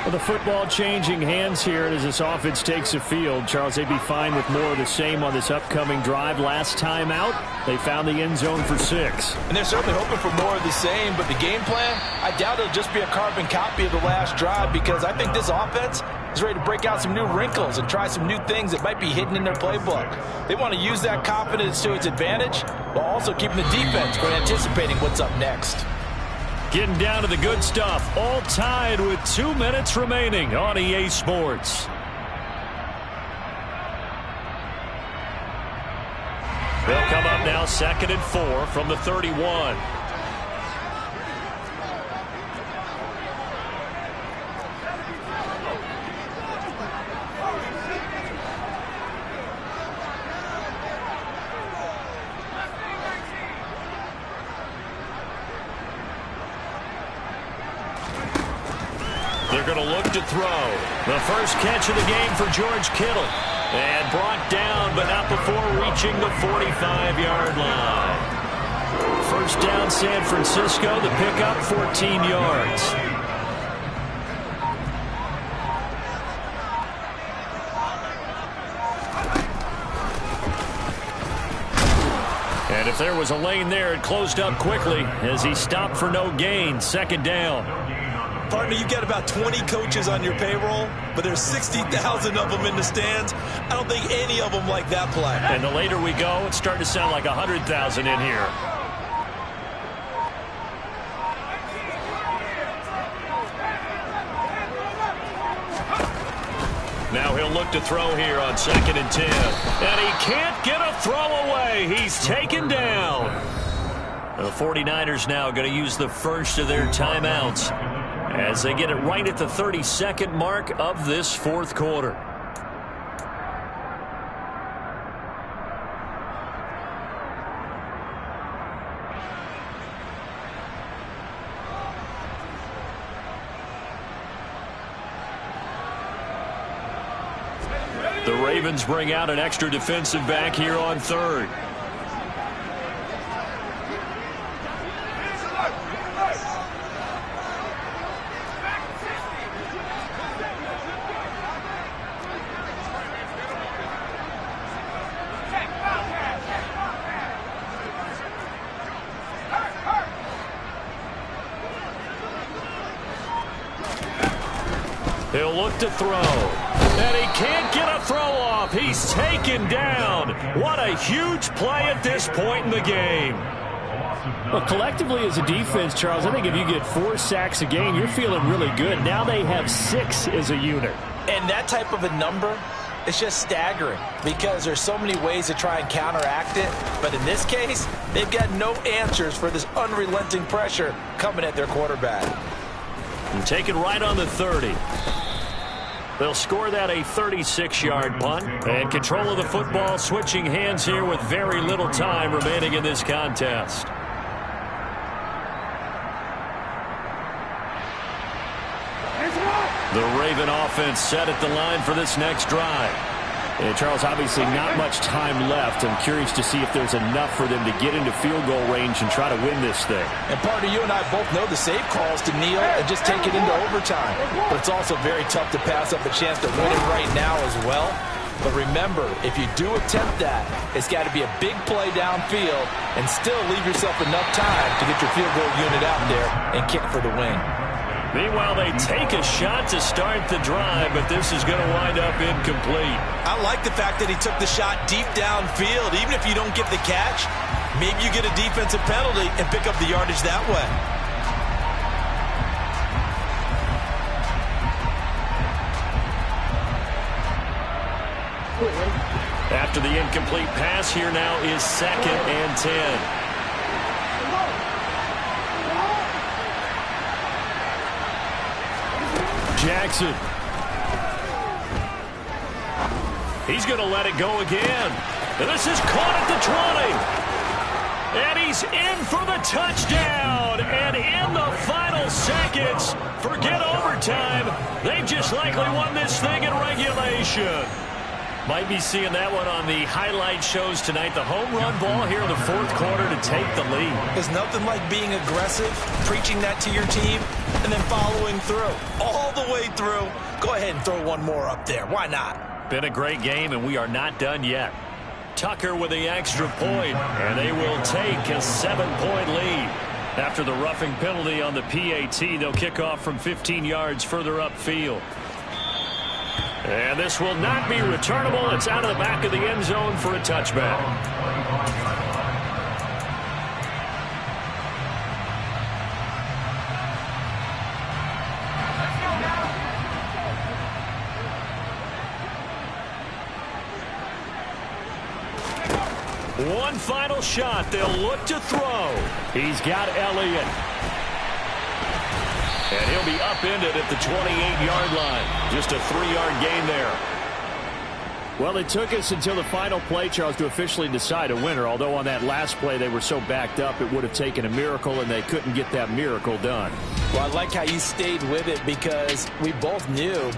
Well, the football changing hands here as this offense takes the field. Charles, they'd be fine with more of the same on this upcoming drive. Last time out, they found the end zone for 6. And they're certainly hoping for more of the same, but the game plan, I doubt it'll just be a carbon copy of the last drive, because I think this offense is ready to break out some new wrinkles and try some new things that might be hidden in their playbook. They want to use that confidence to its advantage while also keeping the defense from anticipating what's up next. Getting down to the good stuff, all tied with 2 minutes remaining on EA Sports. They'll come up now 2nd and 4 from the 31. They're going to look to throw. The first catch of the game for George Kittle. And brought down, but not before reaching the 45-yard line. First down, San Francisco. The pickup, 14 yards. And if there was a lane there, it closed up quickly as he stopped for no gain. 2nd down. Partner, you've got about 20 coaches on your payroll, but there's 60,000 of them in the stands. I don't think any of them like that play. And the later we go, it's starting to sound like 100,000 in here. Now he'll look to throw here on 2nd and 10. And he can't get a throw away. He's taken down. The 49ers now going to use the first of their timeouts as they get it right at the 32nd mark of this 4th quarter. Ravens bring out an extra defensive back here on third. He'll look to throw. And he can't get a throw off. He's taken down. What a huge play at this point in the game. Well, collectively as a defense, Charles, I think if you get 4 sacks a game, you're feeling really good. Now they have 6 as a unit. And that type of a number, it's just staggering because there's so many ways to try and counteract it. But in this case, they've got no answers for this unrelenting pressure coming at their quarterback. And taken right on the 30. They'll score that a 36-yard punt. And control of the football switching hands here with very little time remaining in this contest. The Raven offense set at the line for this next drive. And Charles, obviously not much time left. I'm curious to see if there's enough for them to get into field goal range and try to win this thing. And partner, you and I both know the save calls to kneel and just take it into overtime. But it's also very tough to pass up a chance to win it right now as well. But remember, if you do attempt that, it's got to be a big play downfield and still leave yourself enough time to get your field goal unit out there and kick for the win. Meanwhile, they take a shot to start the drive, but this is going to wind up incomplete. I like the fact that he took the shot deep downfield. Even if you don't get the catch, maybe you get a defensive penalty and pick up the yardage that way. After the incomplete pass, here now is 2nd and 10. Jackson. He's going to let it go again. And this is caught at the 20. And he's in for the touchdown. And in the final seconds, forget overtime. They've just likely won this thing in regulation. Might be seeing that one on the highlight shows tonight. The home run ball here in the 4th quarter to take the lead. There's nothing like being aggressive, preaching that to your team, and then following through. All the way through. Go ahead and throw one more up there. Why not? Been a great game, and we are not done yet. Tucker with the extra point, and they will take a 7-point lead. After the roughing penalty on the PAT, they'll kick off from 15 yards further upfield. And this will not be returnable. It's out of the back of the end zone for a touchback. One final shot. They'll look to throw. He's got Elliott. And he'll be upended at the 28-yard line. Just a 3-yard gain there. Well, it took us until the final play, Charles, to officially decide a winner. Although on that last play they were so backed up, it would have taken a miracle, and they couldn't get that miracle done. Well, I like how you stayed with it because we both knew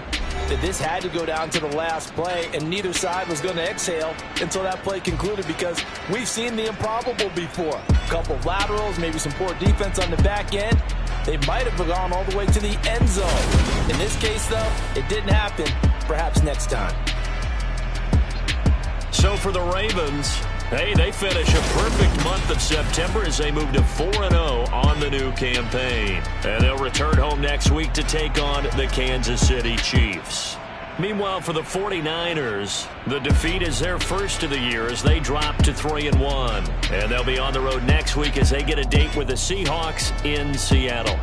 that this had to go down to the last play, and neither side was going to exhale until that play concluded because we've seen the improbable before. A couple of laterals, maybe some poor defense on the back end. They might have gone all the way to the end zone. In this case, though, it didn't happen. Perhaps next time. So for the Ravens, hey, they finish a perfect month of September as they move to 4-0 on the new campaign. And they'll return home next week to take on the Kansas City Chiefs. Meanwhile, for the 49ers, the defeat is their first of the year as they drop to 3-1. And they'll be on the road next week as they get a date with the Seahawks in Seattle.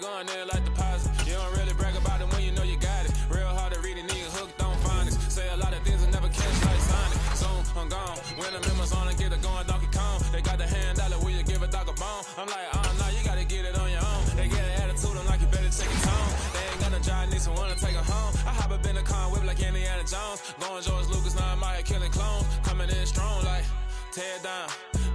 gun, they like deposit. You don't really brag about it when you know you got it. Real hard to read a nigga hooked on phonics. Say a lot of things and never catch like Sonic. Soon, I'm gone. When the members on and get it going, Donkey Kong. They got the hand dollar, will you give a dog a bone? I'm like, no, you gotta get it on your own. They get an attitude, I'm like, you better take it home. They ain't got no job, need someone to take her home. I hop up in the car, whip like Indiana Jones. Going George Lucas, now I'm out here killing clones. Coming in strong like, tear down,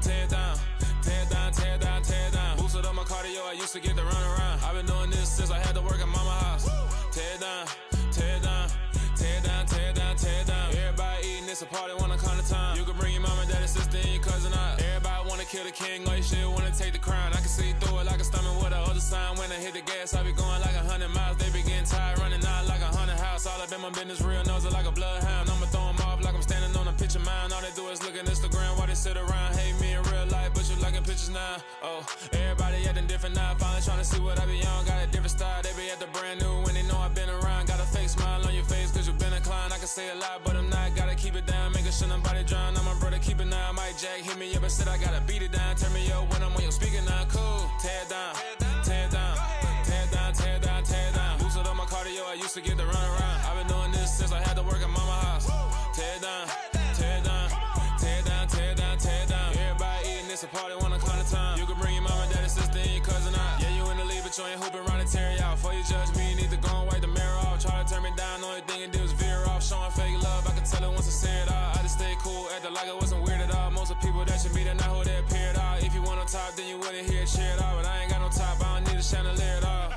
tear down, tear down, tear down, tear down. Boosted up my cardio, I used to get to run around. I've been doing this since I had to work at mama house. Tear down, tear down, tear down, tear down, tear down. Everybody eating, it's a party, wanna come to time. You can bring your mama, daddy, sister, and your cousin out. Everybody wanna kill the king, or you shit wanna take the crown. I can see through it like a stomach with a other sign. When I hit the gas, I be going like 100 miles. They be getting tired, running out like 100 house. All up in my business, real nose like a bloodhound. I'ma throw them off like I'm standing on a picture mound. All they do is look at Instagram while they sit around. Hate me in real life, but you liking pictures now. Oh, everybody acting different now. Finally trying to see what I be on. Got a different style, they be at the brand new when they know I've been around. Got a fake smile on your face cause you been inclined. I can say a lot, but I'm not. Gotta keep it down, making sure nobody drown. I'm my brother, keep it now. Mike Jack hit me up and said I gotta beat it down. Turn me up when I'm on your speaker now. Cool, tear down, tear down, tear down, tear down, tear down. Boosted up my cardio, I used to get to run around. I've been doing this since I had to work at mama house. Tear down, tear down, tear down, tear down, tear down. Everybody eating, it's a party, wanna come to time. You can bring your mama, daddy, sister, and your cousin out. Yeah, you in the lead, but you ain't hooping around and tear you out. Before you judge me, you need to go and wipe the mirror off. Try to turn me down, only thing it did was veer off. Showing fake love, I can tell it once I say it all. I just stay cool, acting like it wasn't weird at all. Most of the people that you meet are not who they appear at all. If you want on top, then you wouldn't hear it cheer at all. But I ain't got no top, I don't need a chandelier at all.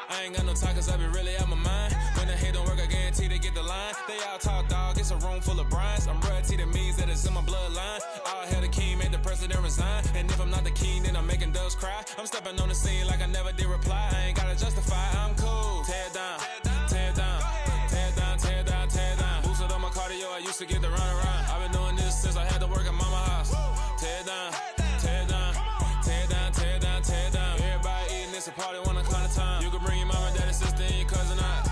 I ain't got no talk cause I be really out my mind. When the hate don't work, I guarantee they get the line. They all talk dog, it's a room full of brinds. I'm royalty, that means that it's in my bloodline. All hell the king, made the president resign. And if I'm not the king, then I'm making doves cry. I'm stepping on the scene like I never did reply. I ain't gotta justify, I'm cool. Tear down, tear down, tear down, tear down, tear down. Boosted up my cardio, I used to get to run around. I've been doing this since I had to work at mama house. Tear down, tear down, tear down, tear down, tear down. Everybody eating, it's a party, wanna come to time. You can bring your mama, daddy, sister, and your cousin out.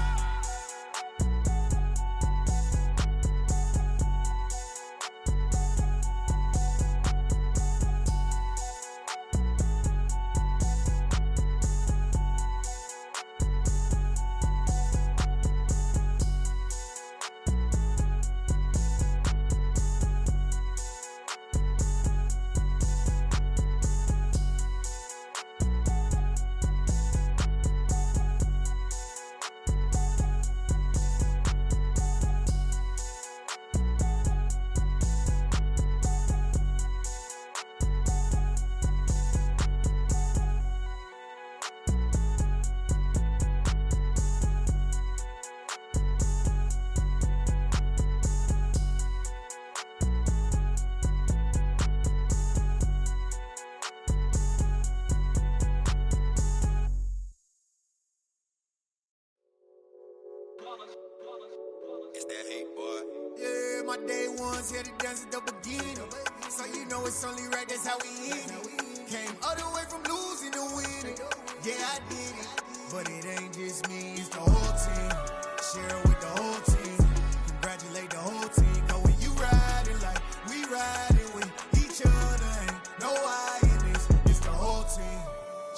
It's that hate, boy. Yeah, my day ones here to dance at the beginning. So you know it's only right, that's how we end it. Came all the way from losing to winning. Yeah, I did it. But it ain't just me, it's the whole team. Share it with the whole team. Congratulate the whole team. Cause when you riding like we riding with each other, ain't no I in this. It's the whole team.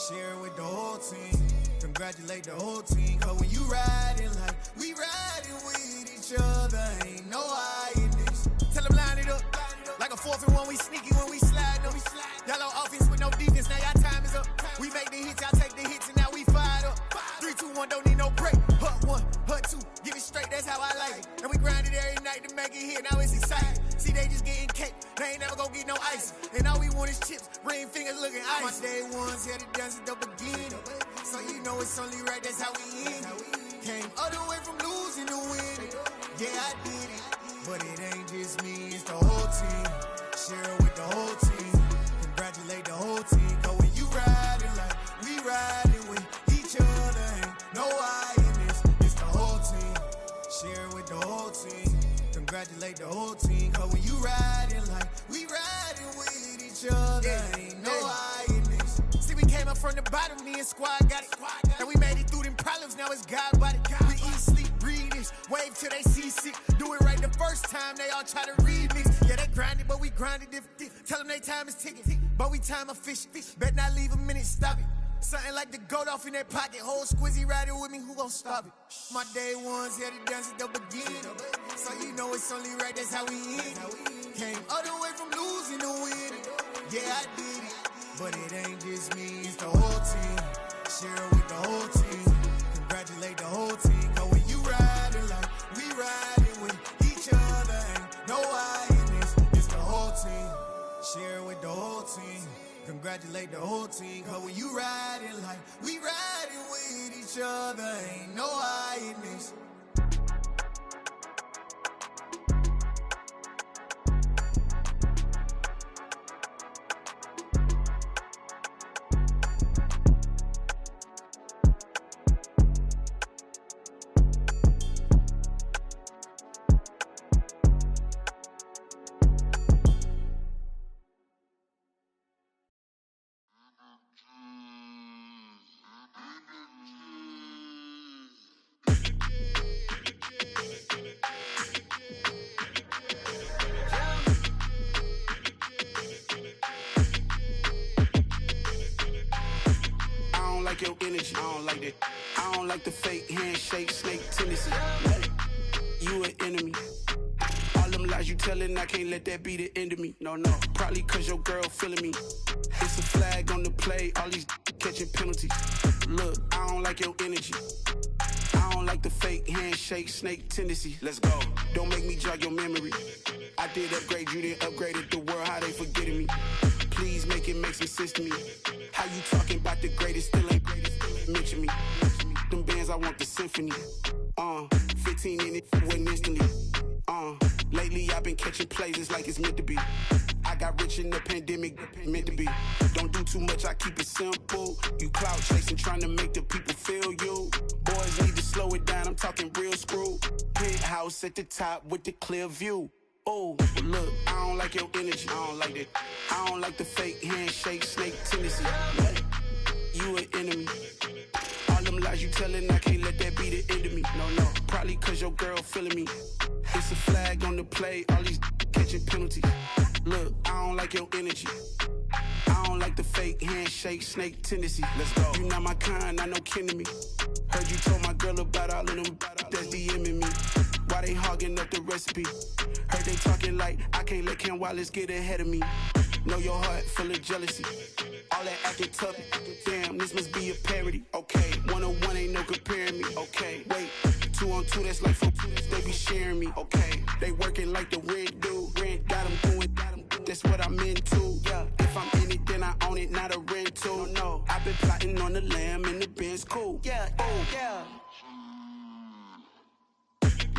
Share it with the whole team. Congratulate the whole team. Cause when you riding like we riding with each other, ain't no I in this. Tell them line it up. Like a 4th and 1, we sneaky when we slide up. Y'all on offense with no defense, now y'all time is up. We make the hits, y'all take the hits, and now we fired up. 3, 2, 1, don't need no break. Hut 1, hut 2, give it straight, that's how I like it. And we grind it every night to make it hit, now it's exciting. See, they just getting cake, they ain't never gonna get no ice. And all we want is chips, ring fingers looking ice. My day ones here to dance at the beginning. So you know it's only right, that's how we end it. Came all the way from losing to winning. Yeah, I did it. But it ain't just me, it's the whole team. Share it with the whole team. Congratulate the whole team. Cause when you riding like we riding with each other, ain't no I in this. It's the whole team. Share it with the whole team. Congratulate the whole team. Cause when you riding like we riding with each other, ain't no I in this. See, we came up from the bottom, me and squad got it. And we made it through them problems, now it's God body. We eat, sleep, breathe this, wave till they see sick. Do it right the first time, they all try to remix. Yeah, they grind it, but we grind it different. Tell them they time is ticking, but we time efficient. Bet not leave a minute, stop it. Something like the goat off in their pocket. Whole squizzy riding with me, who gon' stop it? My day ones here to dance at the beginning. So you know it's only right, that's how we end. Came all the way from losing to winning. Yeah, I did it. But it ain't just me, it's the whole team. Share it with the whole team. Congratulate the whole team. Cause when you riding like we riding with each other, ain't no I in this. It's the whole team. Share it with the whole team. Congratulate the whole team. Cause when you riding like we riding with each other, ain't no I in this. Your energy, I don't like that. I don't like the fake handshake, snake tendency. You an enemy. All them lies you telling, I can't let that be the end of me. No, probably cause your girl feeling me. It's a flag on the play, all these catching penalties. Look, I don't like your energy. I don't like the fake handshake, snake tendency. Let's go. Don't make me jog your memory. I did upgrade, you didn't upgrade it. The world, how they forgetting me. Please make it make some sense to me. How you talking about the greatest, still ain't greatest, mention me. Them bands, I want the symphony. 15 in it, went instantly. Lately I've been catching plays, it's like it's meant to be. I got rich in the pandemic, meant to be. Don't do too much, I keep it simple. You clout chasing, trying to make the people feel you. Boys need to slow it down, I'm talking real screw. Penthouse at the top with the clear view. Oh, look, I don't like your energy, I don't like that. I don't like the fake handshake, snake tendency. You an enemy. All them lies you telling, I can't let that be the end of me. No, probably cause your girl feeling me. It's a flag on the play, all these catching penalties. Look, I don't like your energy. I don't like the fake handshake, snake tendency. Let's go. You not my kind, not no kin to me. Heard you told my girl about all of them that's DMing me. Why they hogging up the recipe? Heard they talking like I can't let Ken Wallace get ahead of me. Know your heart full of jealousy. All that acting tough. Damn, this must be a parody. Okay, 1-on-1 ain't no comparing me. Okay, wait, 2-on-2 that's like 4-2. They be sharing me. Okay, they working like the rent do. Rent got them doing. That's what I'm into. Yeah, if I'm in it, then I own it, not a rental. No, I've been plotting on the lamb and the Benz cool. Yeah, oh yeah.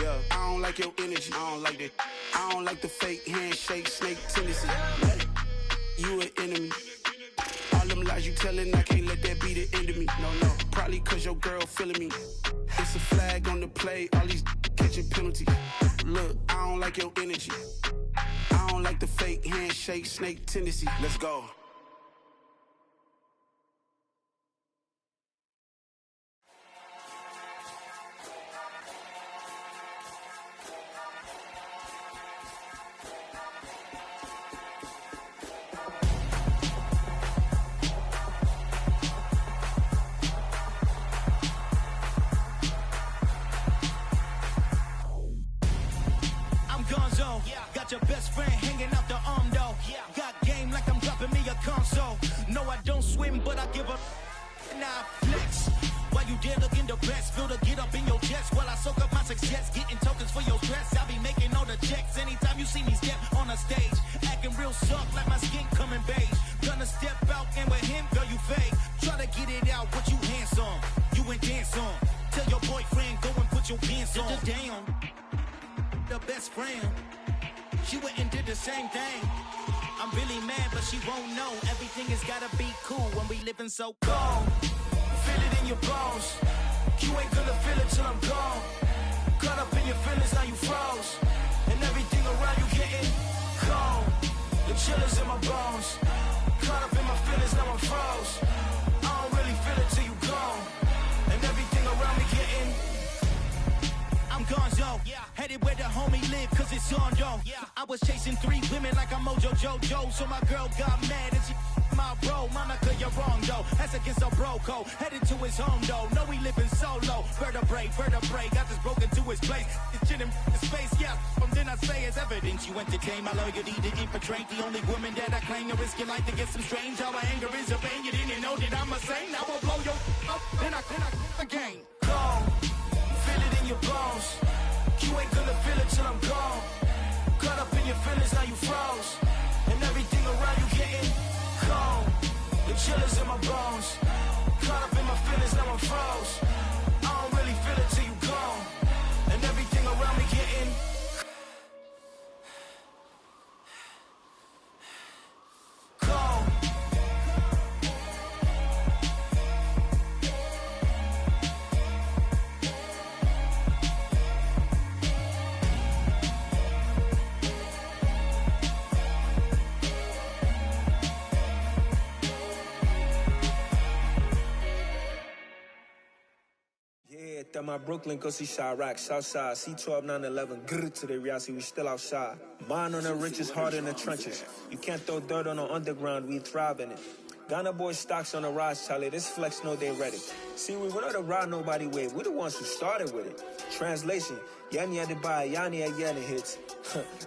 Yeah, I don't like your energy, I don't like that. I don't like the fake handshake, snake tendency. You an enemy. All them lies you telling, I can't let that be the end of me. No, probably cause your girl feeling me. It's a flag on the play, all these catching penalties. Look, I don't like your energy. I don't like the fake handshake, snake tendency. Let's go. Got your best friend hanging out the arm though. Got game like I'm dropping me a console. No, I don't swim, but I give up. Nah, flex. Why you dare look in the best? Feel to get up in your chest while I soak up my success. Getting tokens for your dress. I be making all the checks anytime you see me step on a stage. Acting real soft like my skin coming beige. Gonna step out and with him, girl, you fake. Try to get it out, but you handsome. You ain't dance on. Tell your boyfriend, go and put your pants on. Damn, the best friend. She went and did the same thing. I'm really mad, but she won't know. Everything has gotta be cool when we living so cold. Feel it in your bones. You ain't gonna feel it till I'm gone. Caught up in your feelings, now you froze. And everything around you getting cold. The chill is in my bones. Caught up in my feelings, now I'm froze. I don't really feel it till you gone. And everything around me getting I'm gonzo, headed where the homie live, cause it's on, yo. I was chasing 3 women like I'm Mojo Jojo, so my girl got mad and she my bro, Monica, you're wrong, though. That's against a bro code. Headed to his home, though. No, he living solo. Vertebrae. Got this broken to his place. It's shit in his face, yeah. From then I say it's evidence. You entertain my loyalty to infiltrate. The only woman that I claim to risk your life to get some strange. How my anger is a pain. You didn't know that I'm a saint. I will blow your up. Then I again. Gone. Feel it in your bones. You ain't gonna feel it till I'm gone. Caught up in your feelings, now you froze. And everything around you getting cold. The chillers in my bones. Caught up in my feelings, now I'm froze. I don't really feel it till you gone. And everything around me getting cold. At my Brooklyn, go see Chirac, Southside, C12, 911, grrr to the reality, we still outside. Mine on the riches, hard in the trenches. You can't throw dirt on the underground, we thrive in it. Ghana boys stocks on the rise, Charlie, this flex know they ready. See, we don't ride nobody with, we the ones who started with it. Translation, Yanni had to buy, Yanni had Yanni hits.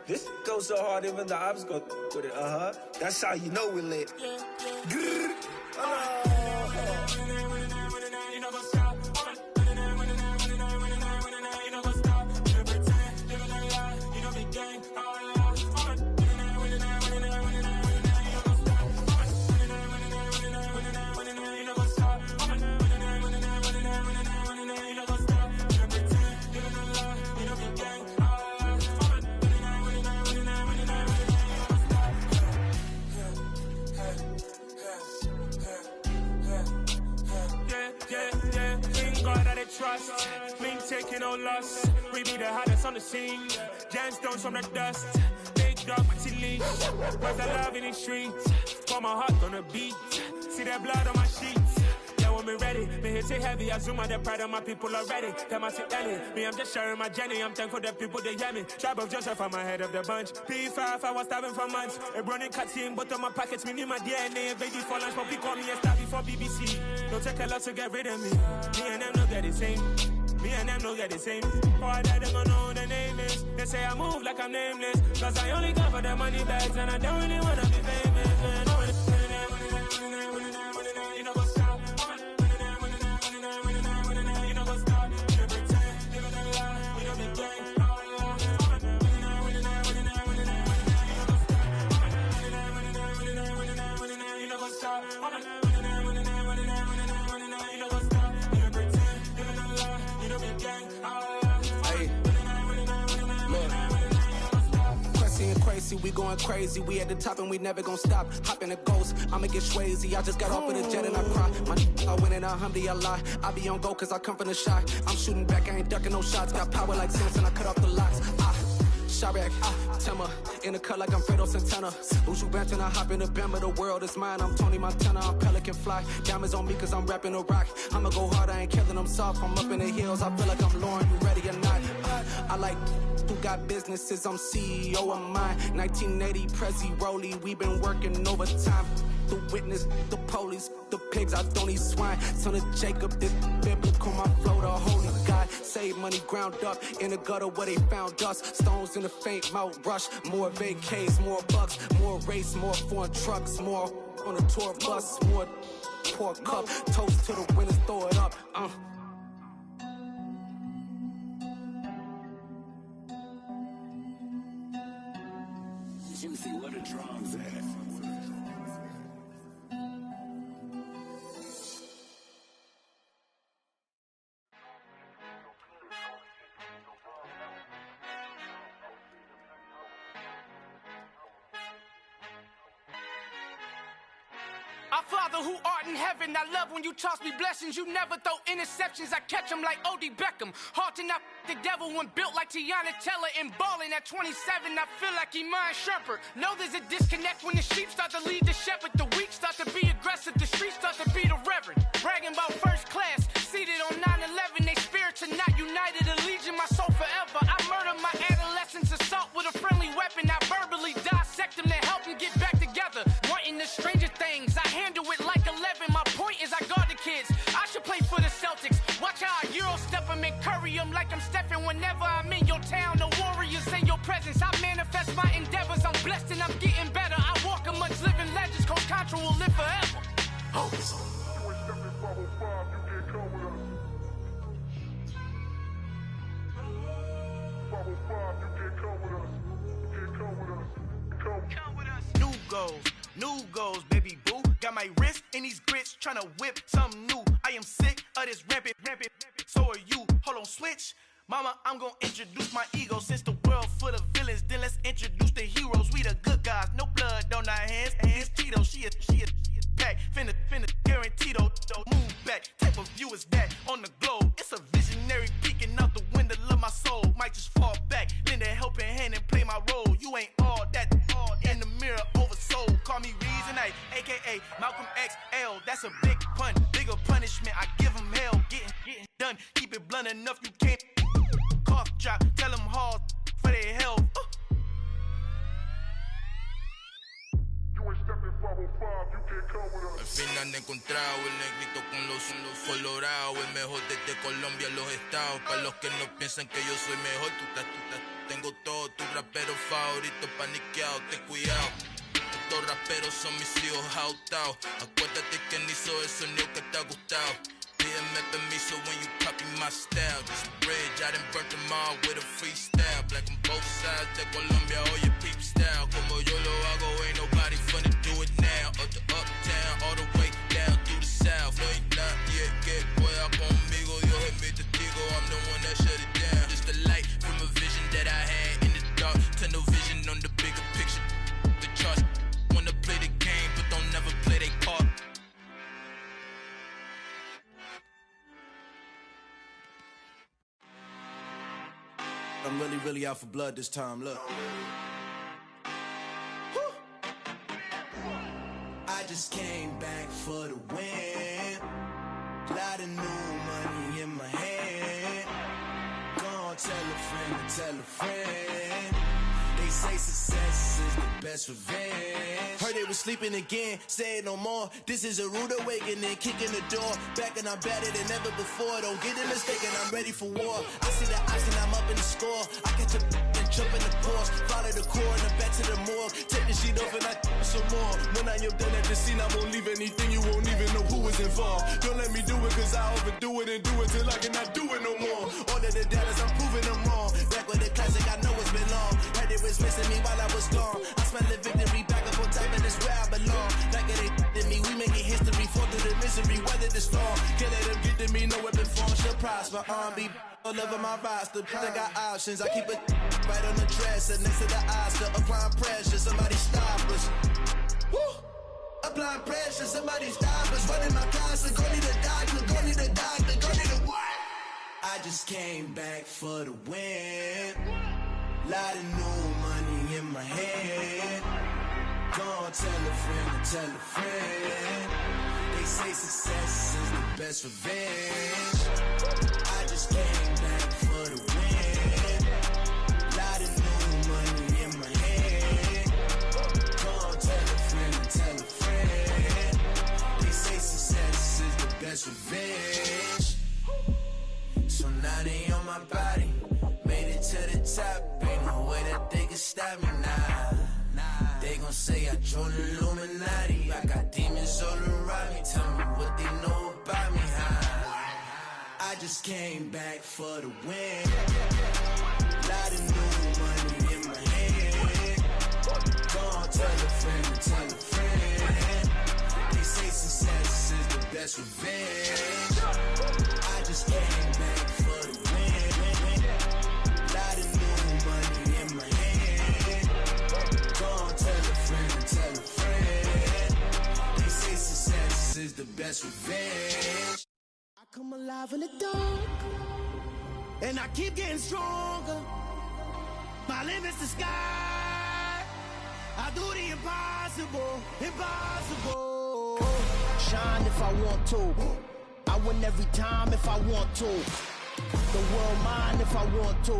This goes so hard, even the ops go with it, That's how you know we lit. Grrr. Trust, me taking no loss. We be the hottest on the scene. Gemstones from the dust. Big dog, pretty leash. Where's the love in the streets? For my heart gonna beat. See that blood on my sheets. Yeah, when me ready, me hit it heavy. I zoom out the pride of my people already. Them I see Ellie. Me, I'm just sharing my journey. I'm thankful the people they hear me. Tribe of Joseph, I'm ahead of the bunch. P5, I was starving for months. A running cutscene, but on my pockets, me need my DNA. Baby for lunch, but we call me a star before BBC. Don't take a lot to get rid of me. Me and them know that the same. Me and them know that the same. Boy, that they gonna know the name is. They say I move like I'm nameless. Cause I only come for the money bags and I don't really wanna be famous, man. You know what's up? You know what's up? You pretend, living a lie. You know the game. You know what's up? We going crazy, we at the top and we never gonna stop. Hop in a ghost, I'ma get swayzy. I just got off of the jet and I cry. I win in a Humvee, I lie. I be on go cause I come from the shot. I'm shooting back, I ain't ducking no shots. Got power like Samson, I cut off the locks. Chirac, Tema, in the cut like I'm Fredo Santana. Uju Banton, I hop in the Bama, the world is mine. I'm Tony Montana, I'm Pelican Fly. Diamonds on me cause I'm rapping a rock. I'ma go hard, I ain't killing them soft. I'm up in the hills, I feel like I'm Lauren, you ready or not? I like who got businesses, I'm CEO of mine. 1980, Prezi Rolly, we been working overtime. The witness, the police, the pigs, I don't eat swine. Son of Jacob, this biblical, my flow, the holy God. Save money ground up in the gutter where they found us. Stones in the faint mouth rush. More vacays, more bucks, more race, more foreign trucks, more on a tour bus, more pour cup. Toast to the winners, throw it up. Juicy, what a drums at. Our Father who art in heaven, I love when you toss me blessings. You never throw interceptions, I catch them like O.D. Beckham. Hard to not the devil when built like Tiana Teller and balling at 27. I feel like Iman Shumpert. Know there's a disconnect when the sheep start to lead the shepherd. The weak start to be aggressive, the streets start to be the reverend. Bragging about first class, seated on 9/11. They spirits are not united, a legion, my soul forever. I murdered my adolescence, assault with a friendly weapon. I verbally dissect them to help them get back together. Wanting the stranger things, I like I'm Stephen whenever I'm in your town. The warriors in your presence. I manifest my endeavors. I'm blessed and I'm getting better. I walk amongst living legends. Coach Contra will live forever. You ain't stepping 505, you can't come with us. 505, you can't come with us. You can't come with us. Come with us. New goals, baby boo. Got my wrist in these grits, tryna whip something new. I am sick of this rampant. So are you. Hold on, switch. Mama, I'm gonna introduce my ego. Since the world full of villains, then let's introduce the heroes. We the good guys, no blood on our hands. Hands Tito, she is back. Finna, guaranteed, move back. Type of view is that on the globe? It's a visionary peeking out the window of my soul. Might just fall back, lend a helping hand and play my role. You ain't all that in the mirror oversold. Call me Reason A, aka Malcolm XL. That's a big pun, bigger punishment. I give him hell, getting done. Keep it blunt enough, you can't cough drop. Tell them hard for their health. Al fin han encontrado el negrito con los colorados, el mejor desde Colombia, los estados. Para los que no piensan que yo soy mejor, tengo todos tus raperos favoritos paniqueados, ten cuidado. Estos raperos son mis hijos jautados. Acuérdate que ni hizo el sonido que te ha gustado. Pídeme permiso when you copy my style. This bridge, I done burnt them all with a freestyle. Black on both sides de Colombia, oye peep style. Como yo lo hago, ain't nobody finna do it now. Up to uptown, all the way down through the south. No hay nadie que pueda conmigo, Dios es mi testigo. I'm the one that shut it down. Just the light from a vision that I had in the dark. Tunnel vision on the bigger picture. The charts wanna play the game, but don't never play their part. I'm really out for blood this time, look. I just came back for the win. Lot of new money in my hand. Gonna tell a friend. They say success is the best revenge. Heard they was sleeping again, say it no more. This is a rude awakening, kicking the door. Back and I'm better than ever before. Don't get it mistaken, I'm ready for war. I see the option, I'm up in the score. I catch a and jump in the course. Follow the core and the back to the morgue. Take the sheet off and I some more. When I am done at the scene, I won't leave anything. You won't even know who was involved. Don't let me do it, cause I overdo it and do it till I cannot do it no more. All of the doubters, I'm proving them wrong. Back with the classic, I know it's been long. Heard it was missing me while I was gone. I smell the victory back up on top, and it's where I belong. Like it ain't to me, we making history. Fall through the misery, weather the storm. Can't let them get to me, no weapon form shall prosper. R&B all over my roster. I got options, I keep it right on the dresser next to the Oscar. Applying pressure, somebody stop us. Woo! Applying pressure, somebody stop us. Running my closet, go need a doctor, go need a doctor, go need a what? I just came back for the win. Lot of new money in my hand. Gonna tell a friend. They say success is the best revenge. I just came back for the win. Lot of new money in my hand. Gonna tell a friend. They say success is the best revenge. So now they on my body. Made it to the top, ain't no way that they can stop me now. They gon' say I joined the Illuminati. I got demons all around me. Tell me what they know about me, huh? I just came back for the win. Lot of new money in my hand. Gonna tell a friend. They say success is the best revenge. I just came back for the win. Lot of new money in my hand. Gonna tell a friend. They say success is the best revenge. I come alive in the dark, and I keep getting stronger. My limit's the sky. I do the impossible. Shine if I want to. I win every time if I want to. The world mine if I want to.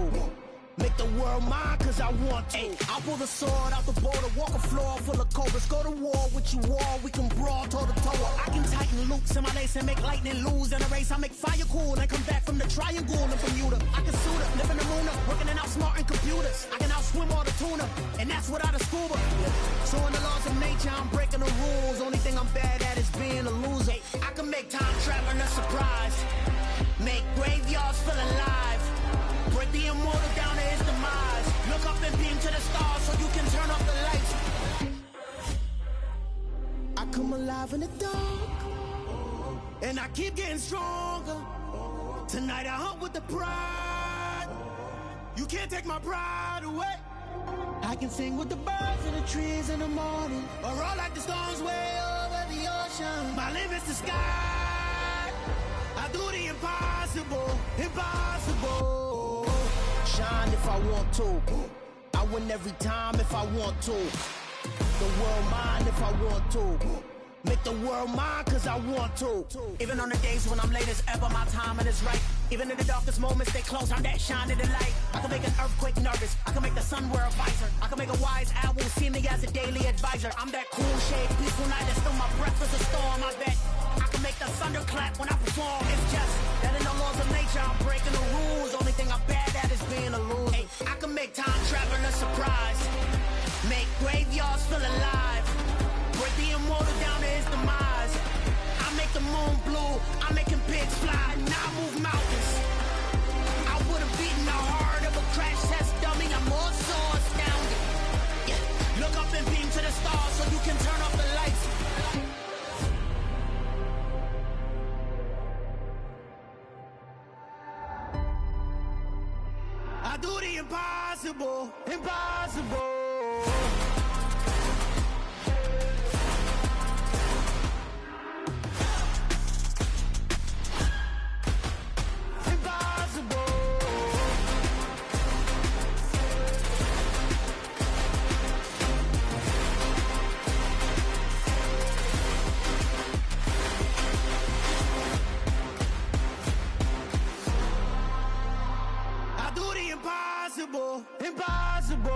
Make the world mine cause I want to. Ay, I'll pull the sword out the border, walk a floor full of cobras. Go to war with you all, we can brawl toe to toe. I can tighten loops in my lace and make lightning lose in a race. I make fire cool and come back from the triangle in Bermuda. I can suit up, live in the moon up, working and outsmarting computers. I can outswim all the tuna, and that's without a scuba. So in the laws of nature, I'm breaking the rules. Only thing I'm bad at is being a loser. I can make time traveling a surprise, make graveyards feel alive, break the immortal down to his demise. Look up and beam to the stars so you can turn off the lights. I come alive in the dark, and I keep getting stronger. Tonight I hunt with the pride. You can't take my pride away. I can sing with the birds and the trees in the morning, or roll like the storms way over the ocean. My limit's the sky. I do the impossible, impossible. Shine if I want to. I win every time if I want to. The world mine if I want to. Make the world mine cause I want to. Even on the days when I'm late as ever, my timing is right. Even in the darkest moments, stay close, I'm that shine of the light. I can make an earthquake nervous, I can make the sun wear a visor. I can make a wise owl see me as a daily advisor. I'm that cool shade, peaceful night, and still my breath is a storm, I bet. I can make the thunder clap when I perform. It's just that in the laws of nature, I'm breaking the rules. Only thing I'm bad at is being a loser. Hey, I can make time traveling a surprise, make graveyards feel alive, break the immortal down to his demise. I make the moon blue, I'm making pigs fly, now I move mountains. I would've beaten the heart of a crash test dummy, I'm more so astounded. Yeah. Look up and beam to the stars so you can turn off the lights. I do the impossible, impossible. Impossible, impossible.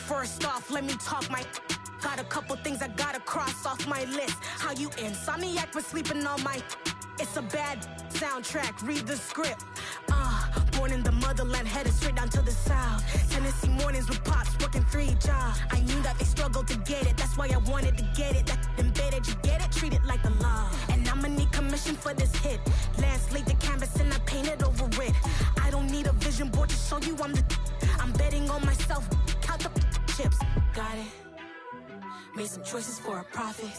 First off, let me talk my. Got a couple things I gotta cross off my list. How you insomniac for sleeping on my. It's a bad soundtrack, read the script. Born in the motherland, headed straight down to the south. Tennessee mornings with pops, working 3 jobs. I knew that they struggled to get it, that's why I wanted to get it. That embedded, you get it, treat it like a law. And I'ma need commission for this hit. Lance laid the canvas and I painted over it. I don't need a vision board to show you I'm betting on myself, count the chips. Got it. Made some choices for a profit.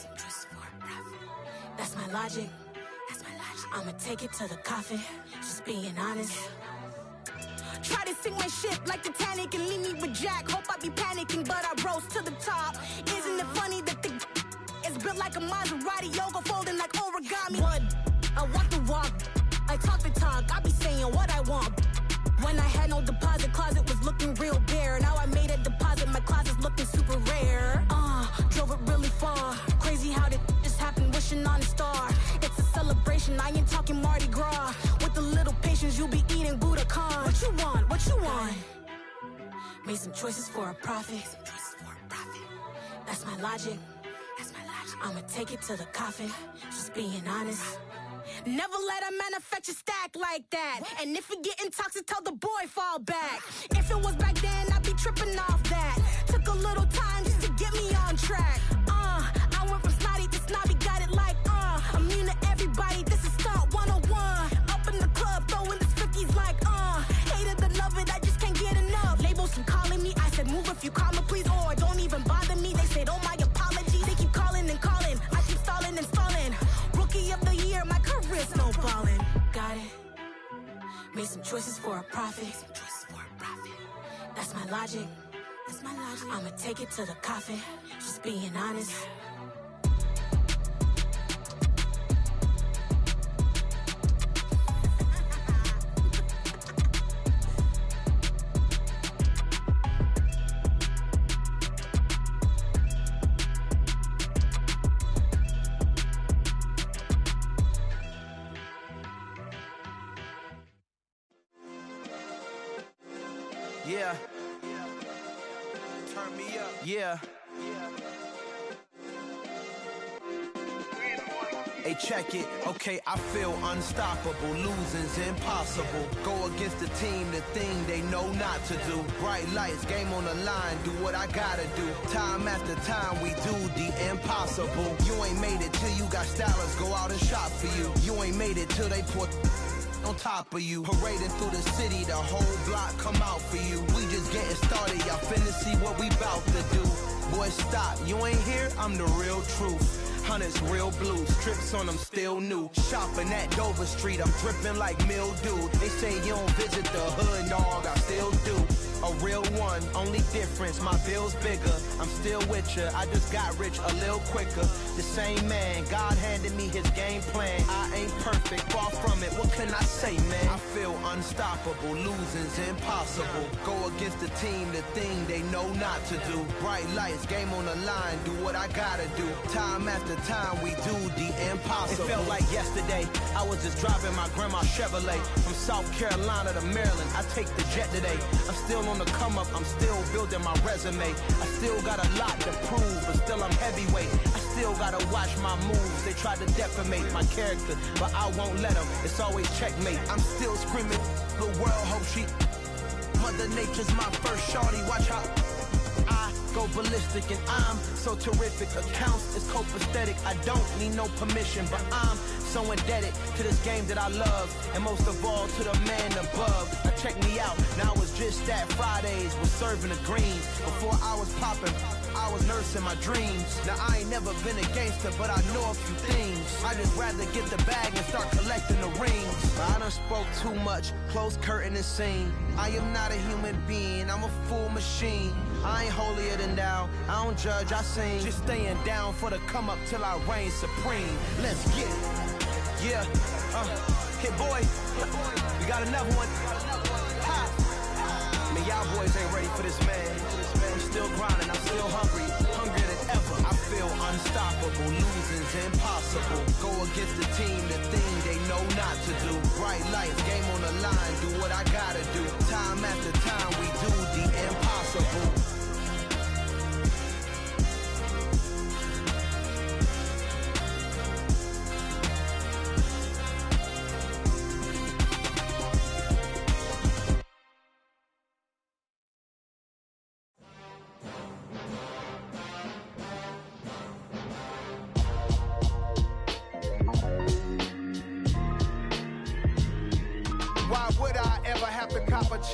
That's my logic. I'ma take it to the coffin, just being honest. Try to sink my ship like Titanic and leave me with Jack. Hope I be panicking, but I rose to the top. Isn't it funny that the is built like a Maserati, yoga folding like origami? What? I walk the walk, I talk the talk, I be saying what I want. When I had no deposit, closet was looking real bare. Now I made a deposit, my closet's looking super rare. Drove it really far. Crazy how did just happen, wishing on a star. It's a celebration, I ain't talking Mardi Gras. With a little patience, you'll be eating Budokan. What you want? What you want? Made some choices for a profit. That's my logic. I'ma take it to the coffin, just being honest. Never let a manufacture stack like that. And if it getting toxic, tell the boy fall back. If it was back then, I'd be tripping off that. Took a little time just to get me on track. I went from snotty to snobby, got it like immune to everybody, this is stunt 101. Up in the club, throwing the cookies like hate it or love it, I just can't get enough. Labels keep calling me, I said move if you call me please, or don't even bother me. They said oh my apologies, they keep calling and calling. I keep stalling and stalling. Rookie of the year, my career snowballing. Got it. Made some choices for a profit. That's my logic. I'ma take it to the coffin, just being honest. Yeah. Turn me up. Yeah. Hey, check it. Okay, I feel unstoppable. Losing's impossible. Go against the team, the thing they know not to do. Bright lights, game on the line, do what I gotta do. Time after time, we do the impossible. You ain't made it till you got stylers go out and shop for you. You ain't made it till they put on top of you. Parading through the city, the whole block come out for you. We just getting started, y'all finna see what we bout to do. Boy, stop, you ain't here, I'm the real truth. Hunters, real blue, strips on them still new. Shopping at Dover Street, I'm dripping like mildew. They say you don't visit the hood, dog, I still do. A real one, only difference, my bill's bigger. I'm still with ya, I just got rich a little quicker. The same man, God handed me his game plan. I ain't perfect, far from it, what can I say, man? I feel unstoppable, losing's impossible. Go against the team, the thing they know not to do. Bright lights, game on the line, do what I gotta do. Time after time, we do the impossible. It felt like yesterday, I was just driving my grandma's Chevrolet. From South Carolina to Maryland, I take the jet today. I'm still on the come up, I'm still building my resume. I still got a lot to prove, but still I'm heavyweight. I still gotta watch my moves, they try to defamate my character, but I won't let them, it's always checkmate. I'm still screaming, the world hope she Mother Nature's my first shorty, watch how I go ballistic and I'm so terrific. Accounts is copacetic, I don't need no permission, but I'm so indebted to this game that I love, and most of all to the man above. Now check me out, now it's just that Fridays was serving the greens. Before I was popping, I was nursing my dreams. Now I ain't never been a gangster, but I know a few things. I just rather get the bag and start collecting the rings. I done spoke too much, close curtain and scene. I am not a human being, I'm a full machine. I ain't holier than thou, I don't judge, I sing. Just staying down for the come up till I reign supreme. Let's get it. Yeah, hit boy, we got another one. Ha. Man, y'all boys ain't ready for this, man. I'm still grinding, I'm still hungry, hungrier than ever. I feel unstoppable, losing's impossible. Go against the team, the thing they know not to do. Bright lights, game on the line, do what I gotta do. Time after time, we do the impossible.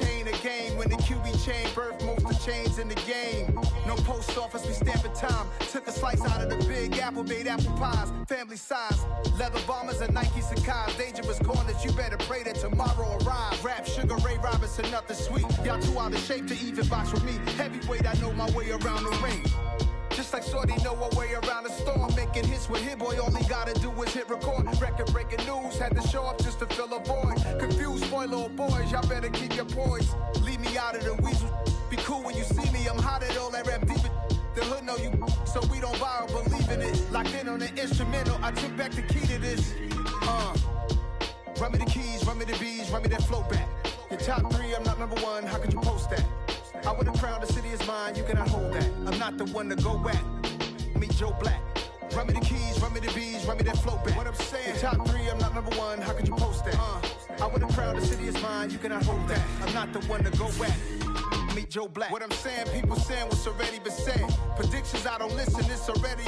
Chain again when the QB chain birthed most of the chains in the game. No post office, we stamping time. Took a slice out of the big apple, made apple pies, family size. Leather bombers and Nike Sacai's. Dangerous corners, you better pray that tomorrow arrives. Rap, Sugar Ray Robinson, nothing sweet. Y'all too out of shape to even box with me. Heavyweight, I know my way around the ring. Just like Shorty know her way around the storm. Making hits with Hit Boy, all he gotta do is hit record. Record breaking news, had to show up just to fill a void. Confused, spoiler little boys, y'all better keep your poise. Leave me out of the weasel. Be cool when you see me, I'm hot at all that rap deep. The hood know you, so we don't borrow, believe in it. Locked in on the instrumental, I took back the key to this. Run me the keys, run me the bees, run me that flow back. Your top three, I'm not number one, how could you post that? I would've crowned the city is mine, you cannot hold that. I'm not the one to go at. Meet Joe Black. Run me the keys, run me the bees, run me that flow back. What I'm saying, your top three, I'm not number one, how could you post that? I would've crowned the city is mine, you cannot hold that. I'm not the one to go at. Meet Joe Black. What I'm saying, people saying what's already been said. Predictions, I don't listen, it's already